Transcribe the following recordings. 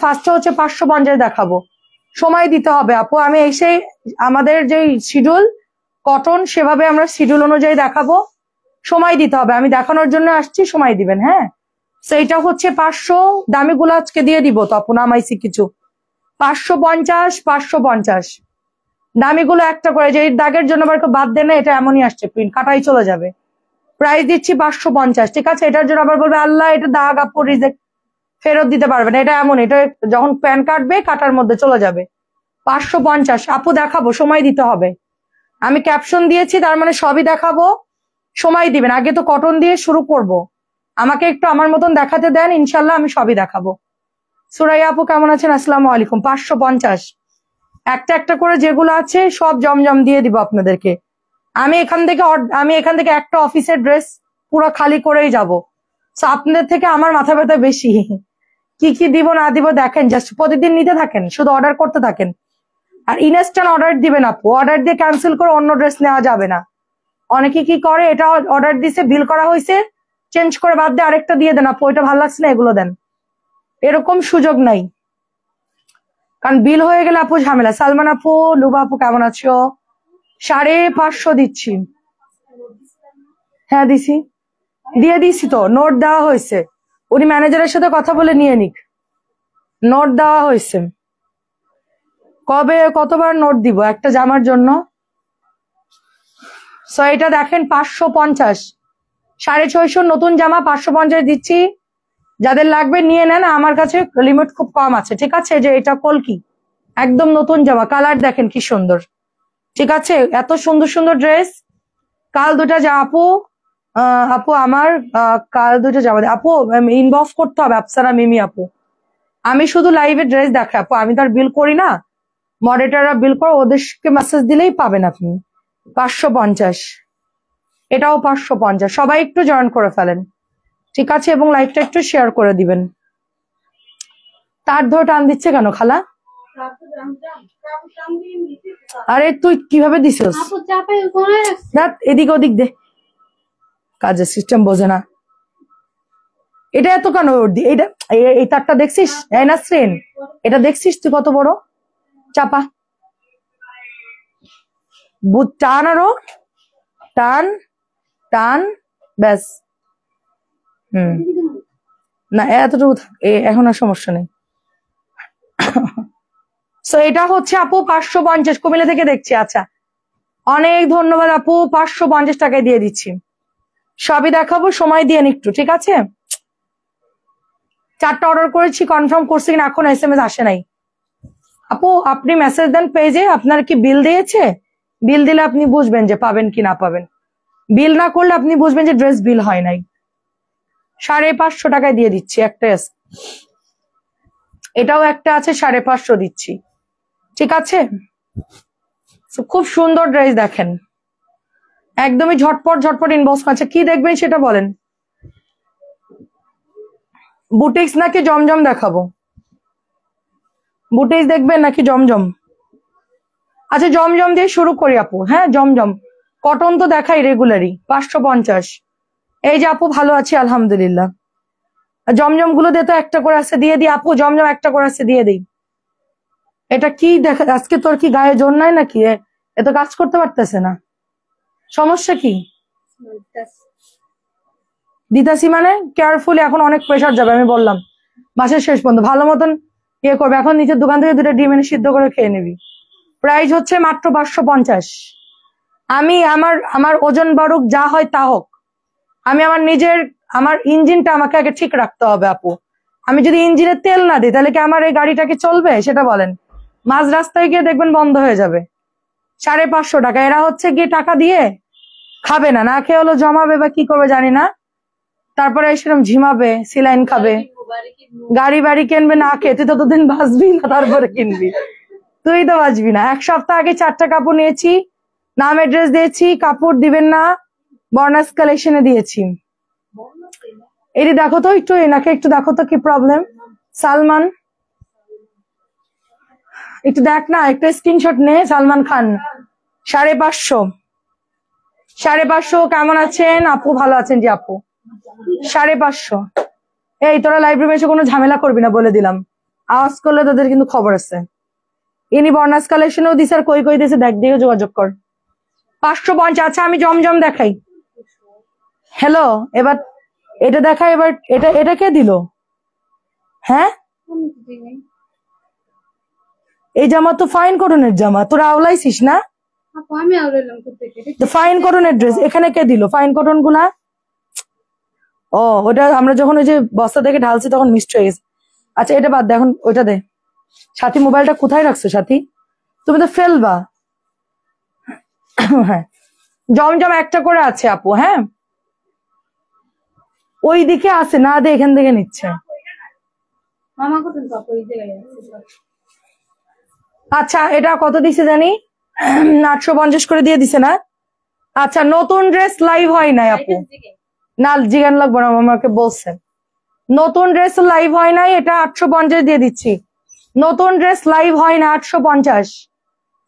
ফার্স্টে হচ্ছে 550 দেখাবো, সময় দিতে হবে আপু। আমি এসে আমাদের যে শিডিউল কটন সেভাবে আমরা শিডিউল অনুযায়ী দেখাবো, সময় দিতে হবে। আমি দেখানোর জন্য আসছি, সময় দিবেন। হ্যাঁ, সেইটা হচ্ছে 500, দামিগুলো আজকে দিয়ে দিব তো আপু, নামাইছি কিছু। 550, 550 দামিগুলো একটা করে, যে দাগের জন্য আবার বাদ দেন না, এটা এমনই আসছে, প্রিন্ট কাটাই চলে যাবে। প্রাইস দিচ্ছি 550, ঠিক আছে? এটার জন্য আবার বলবে আল্লাহ এটা দাগ আপু, রিজেক্ট, ফেরত দিতে পারবে না। এটা এমন, এটা যখন প্যান কাটবে কাটার মধ্যে চলে যাবে। 550 আপু দেখাবো, সময় দিতে হবে। আমি ক্যাপশন দিয়েছি, তার মানে সবই দেখাবো, সময় দিবেন। আগে তো কটন দিয়ে শুরু করব, আমাকে একটু আমার মতন দেখাতে দেন, ইনশাল্লাহ আমি সবই দেখাবো। সুরাইয়া আপু কেমন আছেন? আসসালামু আলাইকুম। 550 একটা একটা করে যেগুলো আছে সব জমজম দিয়ে দিব আপনাদেরকে। আমি এখান থেকে একটা অফিসের ড্রেস পুরো খালি করেই যাব। তো আপনাদের থেকে আমার মাথা ব্যথা বেশি, কি কি দিব না দিব দেখেন, জাস্ট প্রতিদিন নিতে থাকেন, শুধু অর্ডার করতে থাকেন। আর ইনস্ট্যান্ট অর্ডার দিবেন আপু, অর্ডার দিয়ে ক্যান্সেল করে অন্য ড্রেস নেওয়া যাবে না। অনেকে কি করে, এটা অর্ডার দিছে, বিল করা হয়েছে, চেঞ্জ করে বাদ দিয়ে আরেকটা দিয়ে দেন আপু, ওইটা ভালো লাগছে না, এগুলো দেন। এরকম সুযোগ নাই, কারণ বিল হয়ে গেলে আপু ঝামেলা। সালমান আপু, লুবা আপু কেমন আছো? 550 দিচ্ছি। হ্যাঁ দিছি, দিয়ে দিছি তো, নোট দেওয়া হয়েছে। উনি ম্যানেজারের সাথে কথা বলে নিয়ে নিক, নোট দেওয়া হয়েছে। কবে কতবার নোট দিব একটা জামার জন্য? সো এটা দেখেন 550, 650 নতুন জামা 550 দিচ্ছি। যাদের লাগবে নিয়ে নেন, আমার কাছে লিমিট খুব কম আছে, ঠিক আছে? যে এটা কলকি, একদম নতুন জামা, কালার দেখেন কি সুন্দর, ঠিক আছে? এত সুন্দর সুন্দর ড্রেস। কাল দুটা যা আপু, আপু আমার কাল দুটো জামা আপু ইনবক্স করতে হবে, আফসারা মিমি আপু। আমি শুধু লাইভে ড্রেস দেখাই আপু, আমি তার বিল করি না, মডারেটররা বিল করে, ওদেরকে মেসেজ দিলেই পাবেন আপনি। 550, এটাও 550। সবাই একটু জয়েন করে ফেলেন, ঠিক আছে? এবং লাইভটা একটু শেয়ার করে দিবেন। তার ধরে টান দিচ্ছে কেন খালা? আরে তুই কিভাবে দিছিস? এদিক ওদিক দে, কাজের সিস্টেম বোঝে না। এটা এত কেন? এটা এই তারটা দেখছিস নাসরিন, এটা দেখছিস তুই কত বড়? চাপা, টান, আরো টান, টান, ব্যাস। না এতটুকু এখন আর সমস্যা নেই। সো এটা হচ্ছে আপু 550, কুমিল্লা থেকে দেখছি। আচ্ছা, অনেক ধন্যবাদ আপু, 550 টাকায় দিয়ে দিচ্ছি। সবই দেখাবো, সময় দিয়ে একটু, ঠিক আছে? 4টা অর্ডার করেছি, কনফার্ম করছি কিনা এখন SMS আসে নাই আপু। আপনি মেসেজ দেন পেজে, আপনার কি বিল দিয়েছে? বিল দিলে আপনি বুঝবেন যে পাবেন কি না পাবেন। বিল না করলে আপনি বুঝবেন যে ড্রেস বিল হয় নাই। 550 টাকায় দিয়ে দিচ্ছি একটা। এটাও একটা আছে, 550 দিচ্ছি, ঠিক আছে? খুব সুন্দর ড্রেস দেখেন, একদমই ঝটপট ঝটপট ইনবক্স আছে। কি দেখবেন সেটা বলেন। বুটিক্স নাকি জমজম দেখাবো? বুটিক্স দেখবেন নাকি জমজম? আচ্ছা জমজম দিয়ে শুরু করি আপু। হ্যাঁ জমজম, কটন তো দেখাই রেগুলারই। 550। এই যে আপু ভালো আছি আলহামদুলিল্লাহ। জমজম গুলো দিয়ে তো একটা করে আছে, দিয়ে দিই আপু। জমজম একটা করে আছে, দিয়ে দিই। এটা কি দেখা, আজকে তোর কি গায়ে জোর নাই নাকি? এত কাজ করতে পারতেছে না, সমস্যা কি? দিতাছি মানে কেয়ারফুলি, এখন অনেক প্রেশার যাবে, আমি বললাম মাসের শেষ পর্যন্ত ভালো মতন ইয়ে করবে। এখন নিচের দোকান থেকে 2টা ডিম এনে সিদ্ধ করে খেয়ে নিবি। প্রাইস হচ্ছে মাত্র 550। আমি আমার ওজন বাড়ুক যা হয় তা হোক, আমি আমার ইঞ্জিনটা আমাকে আগে ঠিক রাখতে হবে আপু। আমি যদি ইঞ্জিনে তেল না দিই তাহলে কি আমার এই গাড়িটাকে চলবে সেটা বলেন? মাঝ রাস্তায় গিয়ে দেখবেন বন্ধ হয়ে যাবে। 550 টাকা। এরা হচ্ছে গিয়ে টাকা দিয়ে খাবে না, না খেয়ে হলো জমাবে বা কি করবে জানি না, তারপরে সেরকম ঝিমাবে, সিলাইন খাবে, গাড়ি বাড়ি কিনবে না খেয়ে। তুই ততদিন বাঁচবি না, তারপরে কিনবি। তুই তো বাঁচবি না। 1 সপ্তাহ আগে 4টা কাপড় নিয়েছি, নাম অ্যাড্রেস দিয়েছি, কাপড় দিবেন না, বর্নাস কালেকশনে দিয়েছি। এটি দেখো তো একটু, এনাকে একটু দেখো তো কি প্রবলেম। সালমান একটু দেখ না, একটা স্ক্রিনশট নে। সালমান খান। 550। 550 কেমন আছেন আপু? ভালো আছেন জি আপু। 550। এই তোরা লাইব্রেরি এসে কোনো ঝামেলা করবি না বলে দিলাম। আওয়াজ করলে তোদের কিন্তু খবর আছে। ইনি বর্ণাস কালেকশনেও দিছে, আর কই কই দিছে দেখ, দিয়ে যোগাযোগ কর। 550। আচ্ছা আমি জমজম দেখাই। হ্যালো, এবার এটা দেখা, এবার এটা কে দিল? হ্যাঁ, এই জামা তো ফাইন কটনের জামা, তোরা আওলাইছিস না? ফাইন কটনের ড্রেস এখানে কে দিল ফাইন কটন গুলা? ও, ওটা আমরা যখন ওই যে বস্তা থেকে ঢালছি তখন মিস্ট হয়ে গেছে। আচ্ছা এটা বাদ দে, এখন ওইটা দে। সাথী মোবাইলটা কোথায় রাখছো সাথী? তুমি তো ফেলবা। হ্যাঁ, জমজম একটা করে আছে আপু। হ্যাঁ, ওই দিকে আছে না, দে এখান থেকে নিচ্ছে। আচ্ছা এটা কত দিছে জানি? 850 করে দিয়ে দিছে না? আচ্ছা নতুন ড্রেস লাইভ হয় নাই আপু, না জিগান লাগবো না, আমাকে বলছেন নতুন ড্রেস লাইভ হয় নাই, এটা 850 দিয়ে দিচ্ছি। নতুন ড্রেস লাইভ হয় না, 850।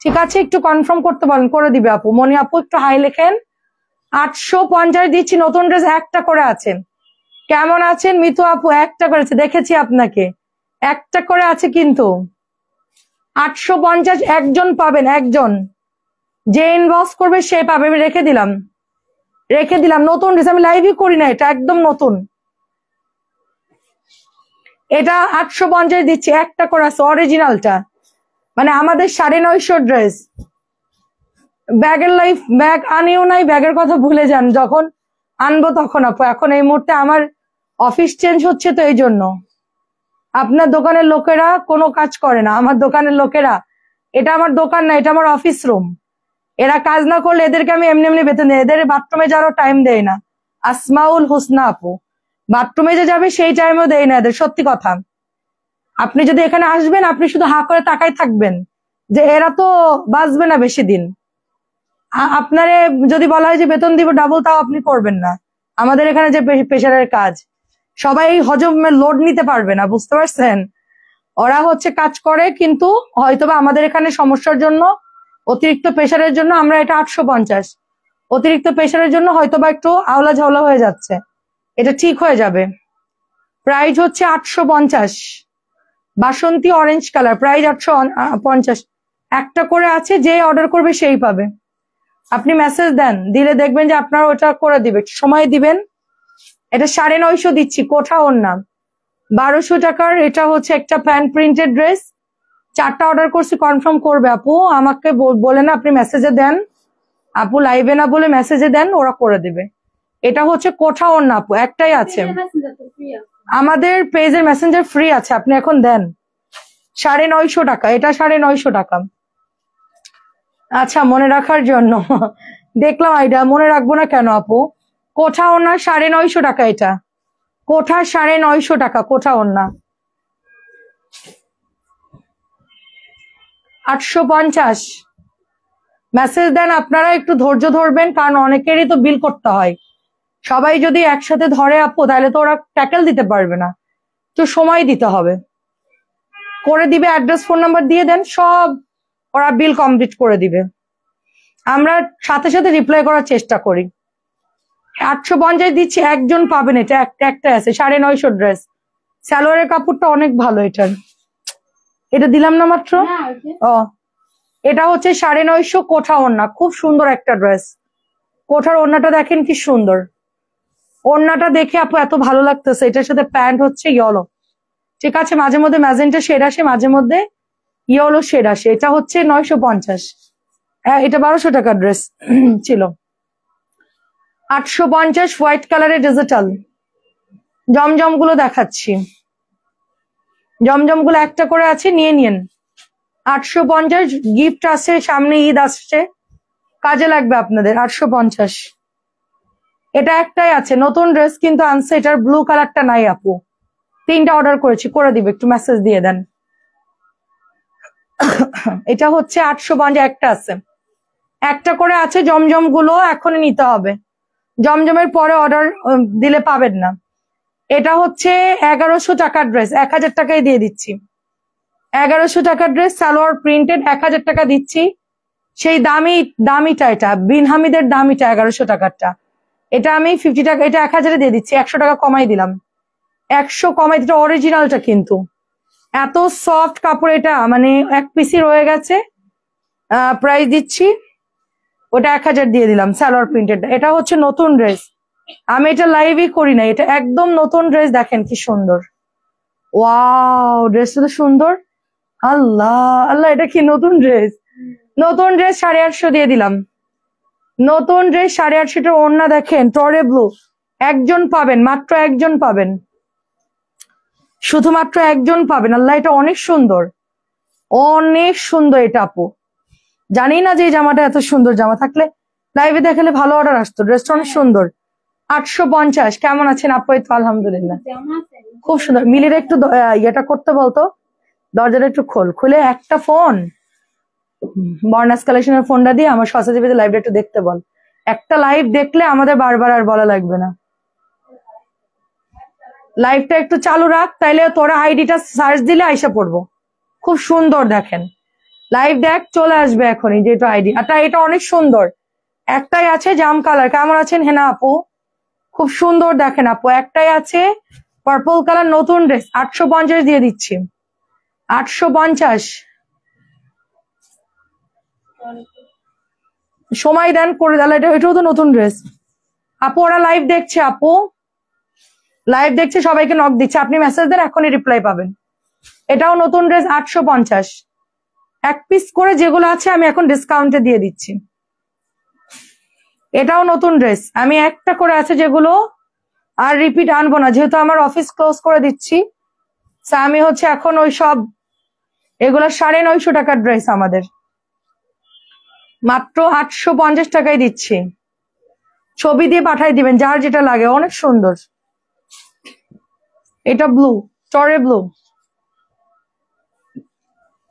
ঠিক আছে, একটু কনফার্ম করতে বলেন, করে দিবে আপু। মনি আপু একটু হাই লেখেন। 850 দিচ্ছি, নতুন ড্রেস একটা করে আছেন। কেমন আছেন মিতু আপু? একটা করেছে, দেখেছি আপনাকে, একটা করে আছে কিন্তু। 850 একজন পাবেন, একজন। যে ইনবক্স করবে সে পাবে। আমি রেখে দিলাম, নতুন ড্রেস, আমি লাইভই করি না, এটা একদম নতুন। এটা 850 দিচ্ছি, একটা করে আছে, অরিজিনালটা। মানে আমাদের 950 ড্রেস। ব্যাগের লাইফ, ব্যাগ আনিও নাই, ব্যাগের কথা ভুলে যান, যখন আনবো তখন আপু। এখন এই মুহূর্তে আমার অফিস চেঞ্জ হচ্ছে, তো এই জন্য। আপনার দোকানের লোকেরা কোনো কাজ করে না, আমার দোকানের লোকেরা, এটা আমার দোকান না, এটা আমার অফিস রুম। এরা কাজ না করলে এদেরকে আমি এমনি এমনি বেতন দিই। এদের বাথরুমে যাওয়ারও টাইম দেয় না। আসমাউল হোসনা আপু, বাথরুমে যে যাবে সেই টাইমও দেয় না এদের, সত্যি কথা। আপনি যদি এখানে আসবেন, আপনি শুধু হা করে তাকাই থাকবেন যে এরা তো বাঁচবে না বেশি দিন। আপনারে যদি বলা হয় যে বেতন দিব ডাবল, তাও আপনি করবেন না। আমাদের এখানে যে প্রেশারের কাজ, সবাই হজমের লোড নিতে পারবে না, বুঝতে পারছেন? ওরা হচ্ছে কাজ করে, কিন্তু হয়তোবা আমাদের এখানে সমস্যার জন্য, অতিরিক্ত প্রেশারের জন্য আমরা এটা 850। অতিরিক্ত প্রেশারের জন্য হয়তোবা একটু আওলা ঝাওলা হয়ে যাচ্ছে, এটা ঠিক হয়ে যাবে। প্রাইস হচ্ছে 850। বাসন্তী অরেঞ্জ কালার, প্রাইস 850। একটা করে আছে, যে অর্ডার করবে সেই পাবে। আপনি মেসেজ দেন, দিলে দেখবেন যে আপনারা ওটা করে দিবে, সময় দিবেন। এটা 950 দিচ্ছি, কোঠা ওড়না। 1200 টাকার এটা হচ্ছে একটা প্যান্ট প্রিন্টেড ড্রেস। 4টা অর্ডার করছি, কনফার্ম করবে আপু, আমাকে বলে না, আপনি মেসেজে দেন আপু, লাইভে না বলে মেসেজে দেন, ওরা করে দিবে। এটা হচ্ছে কোঠা ওড়না আপু, একটাই আছে আমাদের পেজের, মেসেঞ্জার ফ্রি আছে, আপনি এখন দেন। 950 টাকা, এটা 950 টাকা। আচ্ছা মনে রাখার জন্য দেখলাম আইডিয়া, মনে রাখবো না কেন আপু? কোঠা ওড়না 950 টাকা, এটা কোঠা 950 টাকা, কোঠা ওড়না 850। মেসেজ দেন, আপনারা একটু ধৈর্য ধরবেন, কারণ অনেকেরই তো বিল করতে হয়। সবাই যদি একসাথে ধরে আপু, তাহলে তো ওরা ট্যাকেল দিতে পারবে না, তো সময় দিতে হবে। করে দিবে, অ্যাড্রেস ফোন নাম্বার দিয়ে দেন, সব ওরা বিল কমপ্লিট করে দিবে। আমরা সাথে সাথে রিপ্লাই করার চেষ্টা করি। 850 দিচ্ছি, একজন পাবেন, এটা একটা আছে। 950 ড্রেস, সালোয়ারের কাপড়টা অনেক ভালো এটার। এটা দিলাম না মাত্র। ও, এটা হচ্ছে 950 কোঠা ওড়না, খুব সুন্দর একটা ড্রেস। কোঠার ওড়নাটা দেখেন কি সুন্দর, ওড়নাটা দেখে আপু এত ভালো লাগতেছে। এটার সাথে প্যান্ট হচ্ছে ইয়েলো, ঠিক আছে, মাঝে মধ্যে ম্যাজেন্টা শেড আসে, মাঝে মধ্যে ইয়েলো শেড আসে। এটা হচ্ছে 950। হ্যাঁ, এটা 1200 টাকার ড্রেস ছিল। 850 হোয়াইট কালারের ডিজিটাল জমজম গুলো দেখাচ্ছি। জমজম গুলো একটা করে আছে, নিয়ে নিন। 850, গিফট আছে, সামনে ঈদ আসছে, কাজে লাগবে আপনাদের। 850, এটা একটাই আছে, নতুন ড্রেস কিন্তু আনছে, এটার ব্লু কালারটা নাই আপু। 3টা অর্ডার করেছি, করে দিবে, একটু মেসেজ দিয়ে দেন। এটা হচ্ছে 850, একটা আছে, একটা করে আছে। জমজম গুলো এখনই নিতে হবে, জমজমের পরে অর্ডার দিলে পাবেন না। এটা হচ্ছে 1100 টাকার ড্রেস, 1000 টাকায় দিয়ে দিচ্ছি। 1100 টাকার ড্রেস, সালোয়ার প্রিন্টেড, 1000 টাকা দিচ্ছি। সেই দামিটা, এটা বিন হামিদের দামিটা 1100 টাকারটা। এটা আমি 50 টাকা, এটা 1000 দিয়ে দিচ্ছি, 100 টাকা কমাই দিলাম। 100 কমাই দিতে, অরিজিনালটা কিন্তু এত সফট কাপড় এটা, মানে এক পিসি রয়ে গেছে। প্রাইস দিচ্ছি ওটা 1000 দিয়ে দিলাম, সালোয়ার প্রিন্টেড। এটা হচ্ছে নতুন ড্রেস, আমি এটা লাইভই করি না, এটা একদম নতুন ড্রেস। দেখেন কি সুন্দর, ওয়াও ড্রেসটা তো সুন্দর। আল্লাহ আল্লাহ, এটা কি নতুন ড্রেস? নতুন ড্রেস 850 দিয়ে দিলাম। নতুন ড্রেস 850 ওড়না দেখেন টরে ব্লু। একজন পাবেন, মাত্র একজন পাবেন, শুধুমাত্র একজন পাবেন। আল্লাহ এটা অনেক সুন্দর, অনেক সুন্দর এটা আপু। জানি না যে এই জামাটা এত সুন্দর, জামা থাকলে লাইভে দেখালে ভালো অর্ডার আসতো। ড্রেসটা অনেক সুন্দর। 850। কেমন আছেন আপু? এই তো আলহামদুলিল্লাহ, খুব সুন্দর। মিলির একটু ইয়েটা করতে বলতো, দরজাটা একটু খুলে একটা ফোন, বর্নাস কালেকশনের ফোনটা দিয়ে আমার সসাজিবিতে লাইভটা একটু দেখতে বল। একটা লাইভ দেখলে আমাদের বারবার আর বলা লাগবে না। লাইভটা একটু চালু রাখ, তাইলে তোরা আইডিটা সার্চ দিলে আইসা পড়বো। খুব সুন্দর দেখেন, লাইভ দেখ চলে আসবে এখনই যেটা আইডি। আর এটা অনেক সুন্দর, একটাই আছে জাম কালার। কেমন আছেন হেনা আপু? খুব সুন্দর দেখেন আপু, একটাই আছে পার্পল কালার, নতুন ড্রেস। 850 দিয়ে দিচ্ছি, 850। সময় দেন করে দিলে, এটাও তো নতুন ড্রেস আপু। ওরা লাইভ দেখছে আপু, লাইভ দেখছে, সবাইকে নক দিচ্ছে। আপনি মেসেজ দেন, এখনই রিপ্লাই পাবেন। এটাও নতুন ড্রেস, 850। এক পিস করে যেগুলো আছে আমি এখন ডিসকাউন্টে দিয়ে দিচ্ছি। এটাও নতুন ড্রেস, আমি একটা করে আছে যেগুলো আর রিপিট আনবো না, যেহেতু আমার অফিস ক্লোজ করে দিচ্ছি। আমি হচ্ছে এখন ওই সব এগুলো 950 টাকার ড্রেস আমাদের মাত্র 850 টাকায় দিচ্ছি। ছবি দিয়ে পাঠাই দিবেন যার যেটা লাগে, অনেক সুন্দর। এটা ব্লু, টরে ব্লু।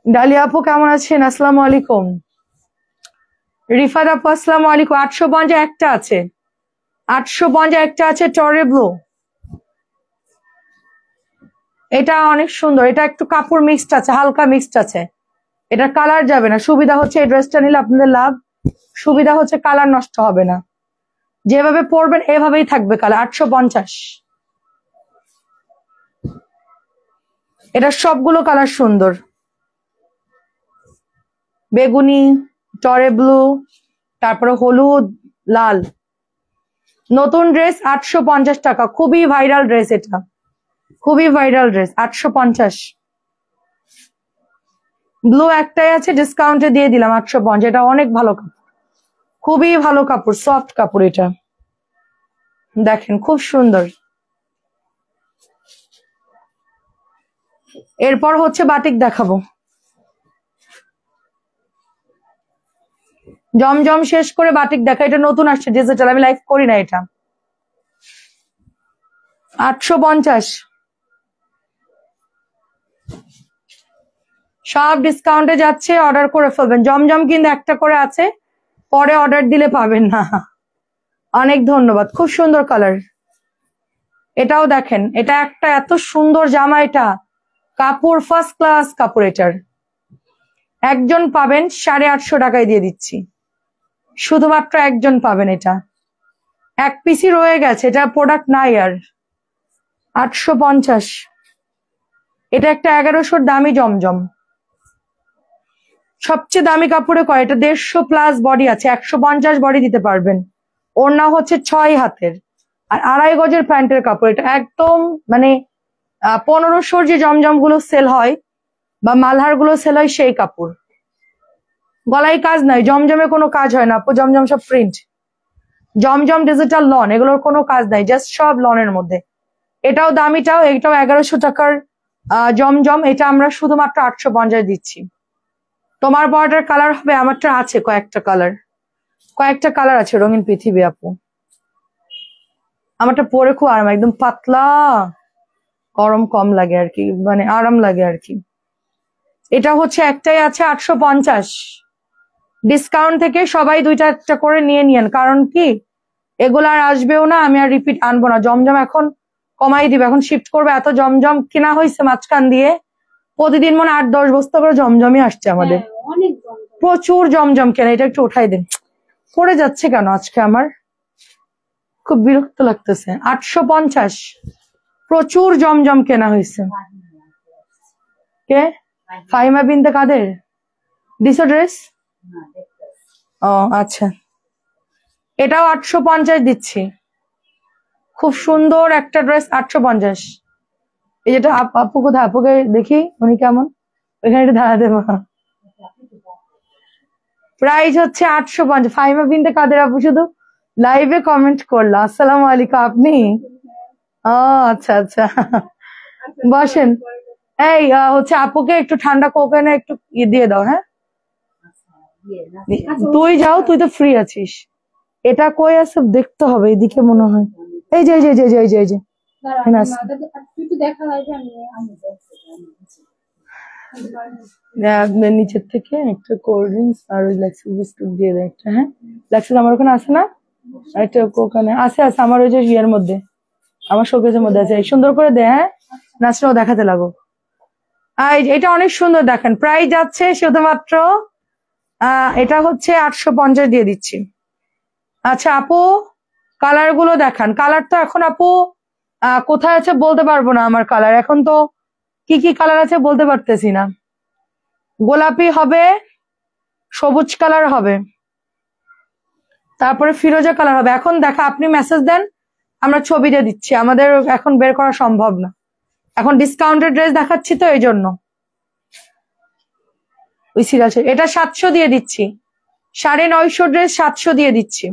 ডালিয়া আপু কেমন আছেন? আসসালামু আলাইকুম। রিফাত আপু আসসালামু আলাইকুম। 850 একটা আছে, 850 একটা আছে টরে ব্লু। এটা অনেক সুন্দর, এটা একটু কাপড় মিক্সড আছে, হালকা মিক্সড আছে। এটা কালার যাবে না। সুবিধা হচ্ছে এই ড্রেসটা নিলে আপনাদের লাভ, সুবিধা হচ্ছে কালার নষ্ট হবে না, যেভাবে পরবেন এভাবেই থাকবে কালার। 850। এটা সবগুলো কালার সুন্দর, বেগুনি, টরে ব্লু, তারপরে হলুদ, লাল। নতুন ড্রেস 850 টাকা, খুবই ভাইরাল ড্রেস, এটা খুবই ভাইরাল ড্রেস। 850। ব্লু একটাই আছে, ডিসকাউন্টে দিয়ে দিলাম 850। এটা অনেক ভালো কাপড়, খুবই ভালো কাপড়, সফট কাপড়। এটা দেখেন খুব সুন্দর। এরপর হচ্ছে বাটিক দেখাবো। জমজম শেষ করে বাটিক দেখা, এটা নতুন আসছে ডিজিটাল, আমি লাইভ করি না। এটা 850। সব ডিসকাউন্টে যাচ্ছে, অর্ডার করে ফেলবেন। জমজম কিন্তু একটা করে আছে, পরে অর্ডার দিলে পাবেন না। অনেক ধন্যবাদ, খুব সুন্দর কালার। এটাও দেখেন, এটা একটা এত সুন্দর জামা, এটা কাপড় ফার্স্ট ক্লাস কাপড়। এটার একজন পাবেন, 850 টাকায় দিয়ে দিচ্ছি, শুধুমাত্র একজন পাবেন। এটা এক পিসি রয়ে গেছে, এটা প্রোডাক্ট নাই আর। 850। এটা একটা 1100 দামি জমজম, সবচেয়ে দামি কাপড়ে কয়। এটা 150+ বডি আছে, 150 বডি দিতে পারবেন। ওড়না হচ্ছে 6 হাতের আর 2.5 গজের প্যান্টের কাপড়। এটা একদম মানে 1500 যে জমজম গুলো সেল হয় বা মালহার গুলো সেল হয় সেই কাপড়। গলায় কাজ নাই, জমজমে কোনো কাজ হয় না আপু, জমজম সব প্রিন্ট। জমজম ডিজিটাল লন, এগুলোর কোনো কাজ নাই, জাস্ট সব লনের মধ্যে। এটাও দামিটাও, এটাও 1100 টাকার জমজম। এটা আমরা শুধুমাত্র 850 দিচ্ছি। তোমার বর্ডার কালার হবে, আমারটা আছে কয়েকটা কালার আছে, রঙিন পৃথিবী আপু। আমারটা পরে খুব আরাম, একদম পাতলা, গরম কম লাগে আর কি, মানে আরাম লাগে আর কি। এটা হচ্ছে একটাই আছে 850। ডিসকাউন্ট থেকে সবাই 2টা একটা করে নিয়ে নিয়েন, কারণ কি এগুলো আর আসবেও না, আমি আর রিপিট আনবো না। জমজম এখন কমাই দিবে, এখন শিফট করবে। এত জমজম কেনা হয়েছে মাঝখান দিয়ে, প্রতিদিন মনে 8-10 বস্তা করে জমজমই আসছে আমাদের, প্রচুর জমজম কেনা। এটা একটু উঠাই দিন, পড়ে যাচ্ছে কেন আজকে, আমার খুব বিরক্ত লাগতেছে। 850, প্রচুর জমজম কেনা হয়েছে। কে? ফাহিমা বিনতে কাদের? দিছো ড্রেস? ও আচ্ছা, এটাও 850 দিচ্ছি। খুব সুন্দর একটা ড্রেস, 850। এই যেটা আপু কোথায়? আপুকে দেখি উনি কেমন, ওইখানে একটু দাঁড়াতে। প্রাইস হচ্ছে 850। ফাহিমা বিনতে কাদের আপু শুধু লাইভে কমেন্ট করলো। আসসালামু আলাইকুম। আপনি? ও আচ্ছা আচ্ছা, বসেন। এই হচ্ছে আপুকে একটু ঠান্ডা কোক এনে একটু দিয়ে দাও। হ্যাঁ, তুই যাও, তুই তো ফ্রি আছিস। এটা কই আছে দেখতে হবে, এদিকে মনে হয়। এই যে এই যে এই যে এই যে এই যে এখানে আছে। নিচের থেকে একটা কোল্ড ড্রিঙ্কস আর ওই লেক্সিস বিস্কুট দিয়ে দেয় একটা। হ্যাঁ, লেক্সিস আমার ওখানে আছে না? একটা ওখানে আছে আছে আমার ওই যে ইয়ের মধ্যে, আমার শোকেসের মধ্যে আছে। সুন্দর করে দে। হ্যাঁ, নাচটাও দেখাতে লাগো। এটা অনেক সুন্দর দেখেন। প্রাইস যাচ্ছে শুধুমাত্র এটা হচ্ছে 850 দিয়ে দিচ্ছি। আচ্ছা আপু, কালার গুলো দেখান। কালার তো এখন আপু কোথায় আছে বলতে পারবো না। আমার কালার এখন তো কি কি কালার আছে বলতে পারতেছি না। গোলাপি হবে, সবুজ কালার হবে, তারপরে ফিরোজা কালার হবে। এখন দেখা, আপনি মেসেজ দেন, আমরা ছবি দিয়ে দিচ্ছি। আমাদের এখন বের করা সম্ভব না, এখন ডিসকাউন্টেড ড্রেস দেখাচ্ছি তো এই জন্য। ওই সিরিয়াল এটা 700 দিয়ে দিচ্ছি। 950 ড্রেস 700 দিয়ে দিচ্ছি।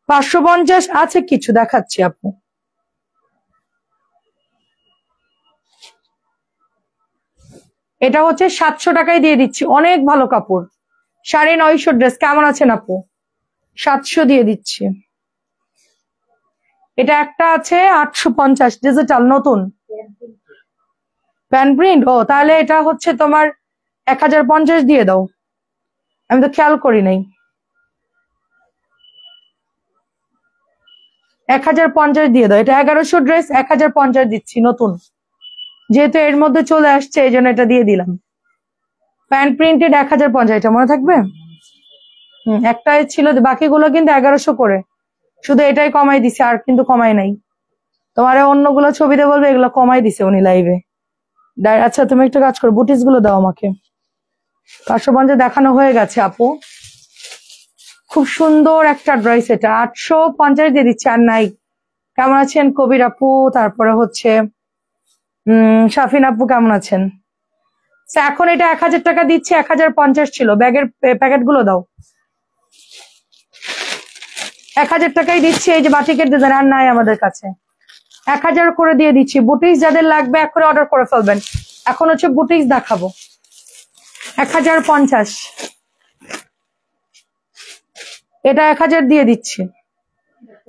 550 আছে কিছু দেখাচ্ছি আপু। এটা হচ্ছে 700 টাকায় দিয়ে দিচ্ছি। অনেক ভালো কাপড়। 950 ড্রেস কেমন আছেন আপু? 700 দিয়ে দিচ্ছি। এটা একটা আছে 850 ডিজিটাল নতুন প্যান প্রিন্ট। ও তাহলে এটা হচ্ছে তোমার 1050 দিয়ে দাও। আমি তো খেয়াল করি নাই। 1050 দিয়ে দাও। এটা 1100 ড্রেস 1050 দিচ্ছি নতুন, যেহেতু এর মধ্যে চলে আসছে এই জন্য এটা দিয়ে দিলাম। প্যান প্রিন্টেড 1050, এটা মনে থাকবে? একটাই ছিল, বাকিগুলো কিন্তু 1100 করে। শুধু এটাই কমাই দিছে, আর কিন্তু কমাই নাই। তোমার অন্যগুলো ছবিতে বলবে, এগুলো কমাই দিছে উনি লাইভে। আচ্ছা তুমি একটা কাজ করো, বুটিস গুলো দাও আমাকে। 550 দেখানো হয়ে গেছে আপু। খুব সুন্দর একটা ড্রেস, এটা 850 দিয়ে দিচ্ছে। আর নাই। কেমন আছেন কবির আপু? তারপরে হচ্ছে শাফিন আপু কেমন আছেন? এখন এটা 1000 টাকা দিচ্ছে, 1050 ছিল। ব্যাগের প্যাকেট গুলো দাও। 1000 টাকাই দিচ্ছি। এই যে বাটিকের ডিজাইন আর নাই আমাদের কাছে। 1000 করে দিয়ে দিচ্ছি। বুটিক্স যাদের লাগবে এখন অর্ডার করে ফেলবেন। এখন হচ্ছে বুটিক্স দেখাবো। 1050, এটা 1000 দিয়ে দিচ্ছি।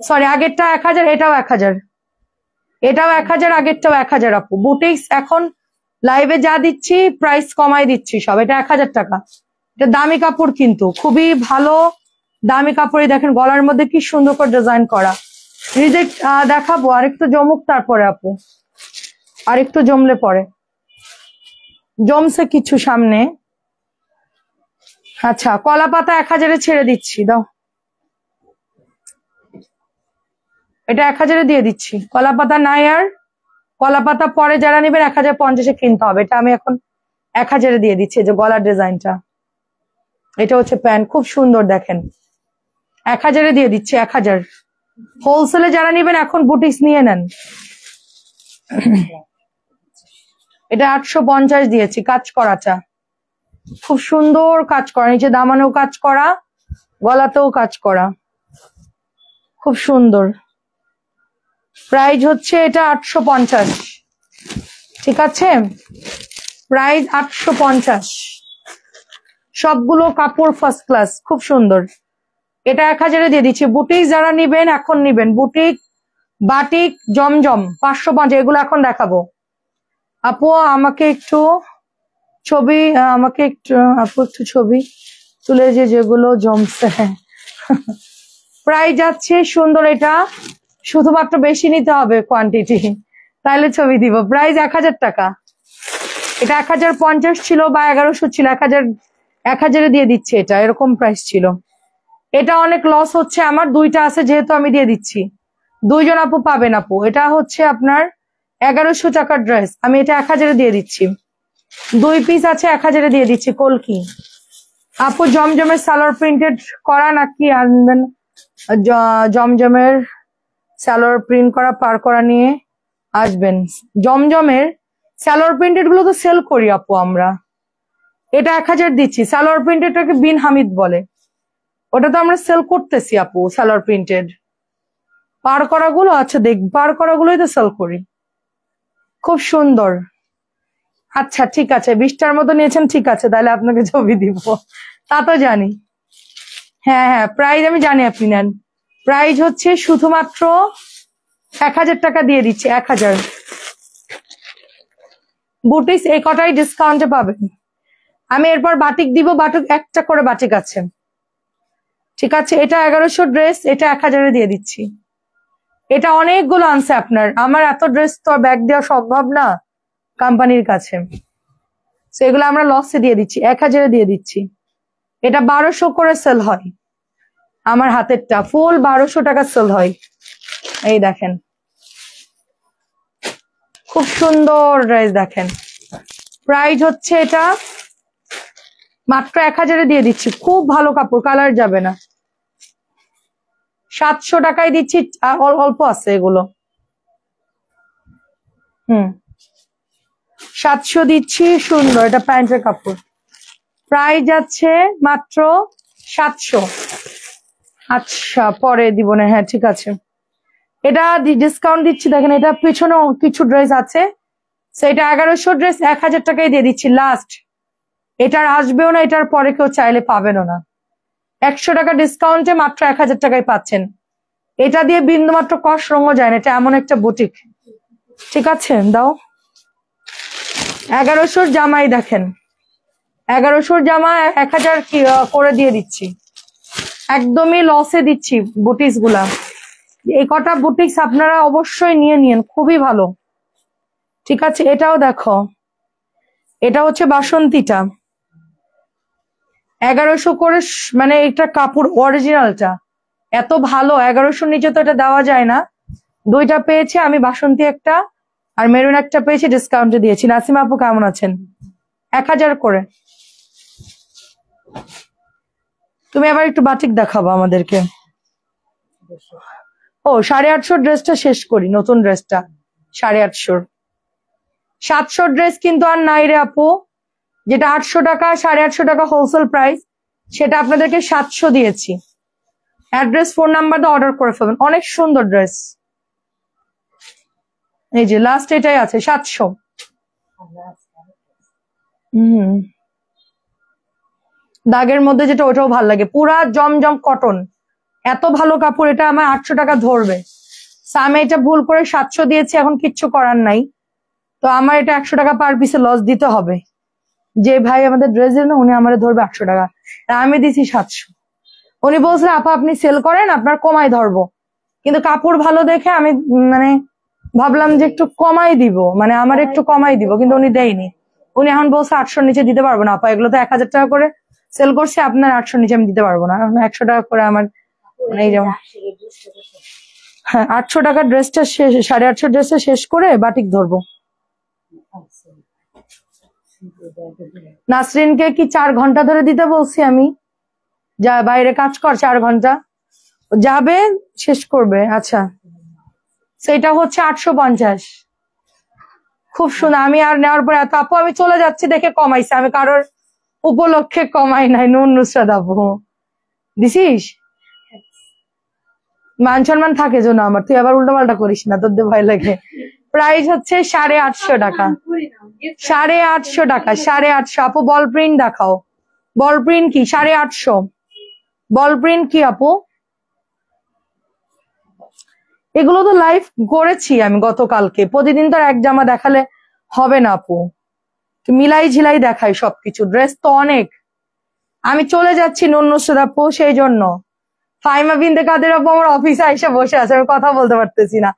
সরি, আগেরটা 1000, এটাও 1000, এটাও 1000, আগেরটাও 1000 আপু। বুটিক্স এখন লাইভে যা দিচ্ছি প্রাইস কমাই দিচ্ছি সব। এটা 1000 টাকা। এটা দামি কাপড়, কিন্তু খুবই ভালো দামি কাপড়ই। দেখেন গলার মধ্যে কি সুন্দর করে ডিজাইন করা। রিজেক্ট দেখাবো আরেকটু জমুক, তারপরে আপু আরেকটু জমলে পরে। জমছে কিছু সামনে। আচ্ছা, কলা পাতা 1000 ছেড়ে দিচ্ছি, দাও। এটা 1000 দিয়ে দিচ্ছি। কলা পাতা নাই আর। কলা পাতা পরে যারা নেবেন 1050 কিনতে হবে। এটা আমি এখন 1000 দিয়ে দিচ্ছি। যে গলার ডিজাইনটা, এটা হচ্ছে প্যান্ট, খুব সুন্দর দেখেন। 1000 দিয়ে দিচ্ছি। 1000 হোলসেলে যারা নেবেন এখন বুটিক্স নিয়ে নেন। এটা 850 দিয়েছি। কাজ করাটা খুব সুন্দর কাজ করা, নিচে দামানেও কাজ করা, গলাতেও কাজ করা, খুব সুন্দর। প্রাইস হচ্ছে এটা 850। ঠিক আছে, প্রাইস 850। সবগুলো কাপড় ফার্স্ট ক্লাস, খুব সুন্দর। এটা 1000 দিয়ে দিচ্ছি। বুটিক যারা নিবেন এখন নিবেন। বুটিক, বাটিক, জমজম 550, এগুলো এখন দেখাবো। আপু আমাকে একটু ছবি, আমাকে একটু আপু একটু ছবি তুলে যেগুলো জমছে। প্রাইস যাচ্ছে সুন্দর। এটা শুধুমাত্র বেশি নিতে হবে কোয়ান্টিটি, তাহলে ছবি দিব। প্রাইস 1000 টাকা। এটা 1050 ছিল বা 1100 ছিল, 1000 দিয়ে দিচ্ছে। এটা এরকম প্রাইস ছিল। এটা অনেক লস হচ্ছে আমার, দুইটা আছে যেহেতু আমি দিয়ে দিচ্ছি। দুইজন আপু পাবেন আপু। এটা হচ্ছে আপনার 1100 টাকার ড্রেস, আমি এটা 1000 দিয়ে দিচ্ছি। 2 পিস আছে 1000-এ দিয়ে দিচ্ছি। কলকি আপু জমজমের সালোয়ার প্রিন্টেড করা নাকি আনবেন? জমজমের সালোয়ার প্রিন্ট করা পার করা নিয়ে আসবেন। জমজমের সালোয়ার প্রিন্টেড গুলো তো সেল করি আপু আমরা। এটা 1000 দিচ্ছি। সালোয়ার প্রিন্টেডটাকে বিন হামিদ বলে, ওটা তো আমরা সেল করতেছি আপু। সালোয়ার প্রিন্টেড পার করা গুলো, আচ্ছা দেখ, পার করা গুলোই তো সেল করি, খুব সুন্দর। আচ্ছা ঠিক আছে, 20টার মতো নিয়েছেন, ঠিক আছে তাহলে আপনাকে ছবি দিব, তা তো জানি। হ্যাঁ হ্যাঁ, প্রাইস আমি জানি আপনি নেন। প্রাইস হচ্ছে শুধুমাত্র 1000 টাকা দিয়ে দিচ্ছি। 1000 বুটিস এই কটাই ডিসকাউন্টে পাবেন। আমি এরপর বাটিক দিব, বাটিক একটা করে বাটিক আছে, ঠিক আছে। এটা 1100 ড্রেস, এটা 1000-এ দিয়ে দিচ্ছি। এটা অনেকগুলো আনছে আপনার, আমার এত ড্রেস তো ব্যাগ দেওয়া সম্ভব না কোম্পানির কাছে, সেগুলো আমরা লসে দিয়ে দিচ্ছি, 1000-এ দিয়ে দিচ্ছি। এটা 1200 করে সেল হয়, আমার হাতেরটা ফুল 1200 টাকা সেল হয়। এই দেখেন খুব সুন্দর ড্রেস, দেখেন প্রাইস হচ্ছে এটা মাত্র 1000-এ দিয়ে দিচ্ছি। খুব ভালো কাপড়, কালার যাবে না। 700 টাকায় দিচ্ছি, অল্প আছে এগুলো। 700 দিচ্ছি, সুন্দর, এটা প্যান্টের কাপড়। প্রাইস যাচ্ছে মাত্র 700। আচ্ছা পরে দিব না, হ্যাঁ ঠিক আছে। এটা ডিসকাউন্ট দিচ্ছি, দেখেন এটা পিছনেও কিছু ড্রেস আছে, সেটা 1100 ড্রেস 1000 টাকায় দিয়ে দিচ্ছি লাস্ট। এটার আসবেও না, এটার পরে কেউ চাইলে পাবেনও না। 100 টাকা ডিসকাউন্টে মাত্র 1000 টাকায় পাচ্ছেন। এটা দিয়ে বিন্দু মাত্র কষ রঙও যায় না, এটা এমন একটা বুটিক, ঠিক আছে। দাও 1100 জামাই, দেখেন 1100 জামা 1000 করে দিয়ে দিচ্ছি, একদমই লসে দিচ্ছি বুটিক্স গুলা। এই কটা বুটিক্স আপনারা অবশ্যই নিয়ে নিন, খুবই ভালো, ঠিক আছে। এটাও দেখো, এটা হচ্ছে বাসন্তীটা 1100 করে, মানে এটা কাপড় অরিজিনালটা এত ভালো, 1100 নিচে তো এটা দেওয়া যায় না। 2টা পেয়েছি আমি, বাসন্তী একটা আর মেরুন একটা পেয়েছি, ডিসকাউন্টে দিয়েছি। নাসিমা আপু কেমন আছেন? 1000 করে। তুমি আবার একটু বাটিক দেখাবো আমাদেরকে। ও 850 ড্রেসটা শেষ করি, নতুন ড্রেসটা 850। 700 ড্রেস কিন্তু আর নাই রে আপু, যেটা 800 টাকা 850 টাকা হোলসেল প্রাইস, সেটা আপনাদেরকে 700 দিয়েছি। অ্যাড্রেস ফোন নাম্বার দিয়ে অর্ডার করে ফেলবেন, অনেক সুন্দর ড্রেস। এই যে লাস্ট এটাই আছে 700। দাগের মধ্যে যেটা, ওটাও ভালো লাগে, পুরা জমজম কটন, এত ভালো কাপড়। এটা আমার 800 টাকা ধরবে, আমি এটা ভুল করে 700 দিয়েছি, এখন কিচ্ছু করার নাই। তো আমার এটা 100 টাকা পার পিসে লস দিতে হবে। যে ভাই আমাদের ড্রেস দেন না, উনি আমার ধরবে 800 টাকা, আমি দিছি 700। উনি বলছে আপা আপনি সেল করেন, আপনার কমাই ধরবো, কিন্তু কাপড় ভালো দেখে আমি মানে ভাবলাম যে একটু কমাই দিব, মানে আমার একটু কমাই দিব, কিন্তু উনি দেয়নি। উনি এখন বলছে 800 নিচে দিতে পারবো না আপা, এগুলো তো 1000 টাকা করে সেল করছে, আপনার 800 নিচে আমি দিতে পারবো না। 100 টাকা করে আমার, এই যেমন হ্যাঁ 800 টাকার ড্রেসটা শেষ, 850 ড্রেসটা শেষ করে বাটিক ধরবো। নাসরিনকে কি 4 ঘন্টা ধরে দিতে বলছি আমি? যা বাইরে কাজ কর, 4 ঘন্টা যাবে, শেষ করবে। আচ্ছা সেটা হচ্ছে 850। খুব সুন্দর। আমি আর নেওয়ার পরে এত আপু আমি চলে যাচ্ছি দেখে কমাইছে, আমি কারোর উপলক্ষে কমাই নাই। নুন নুসরাত আপু দিছিস, মান সম্মান থাকে জন্য আমার, তুই আবার উল্টো পাল্টা করিস না, তোর দিয়ে ভয় লাগে। প্রাইস হচ্ছে 850 টাকা, 850 টাকা, 850। আপু বল প্রিন্ট দেখাও, বল প্রিন্ট কি 850? বল প্রিন্ট কি আপু? এগুলো তো লাইভ করেছি আমি গতকালকে, প্রতিদিন তো এক জামা দেখালে হবে না আপু, মিলাই ঝিলাই দেখাই সবকিছু। ড্রেস তো অনেক, আমি চলে যাচ্ছি নুন নুসরাত আপু, সেই জন্য। ফাইমা বিনতে কাদের আপু আমার অফিসে এসে বসে আছে, আমি কথা বলতে পারতেছি না।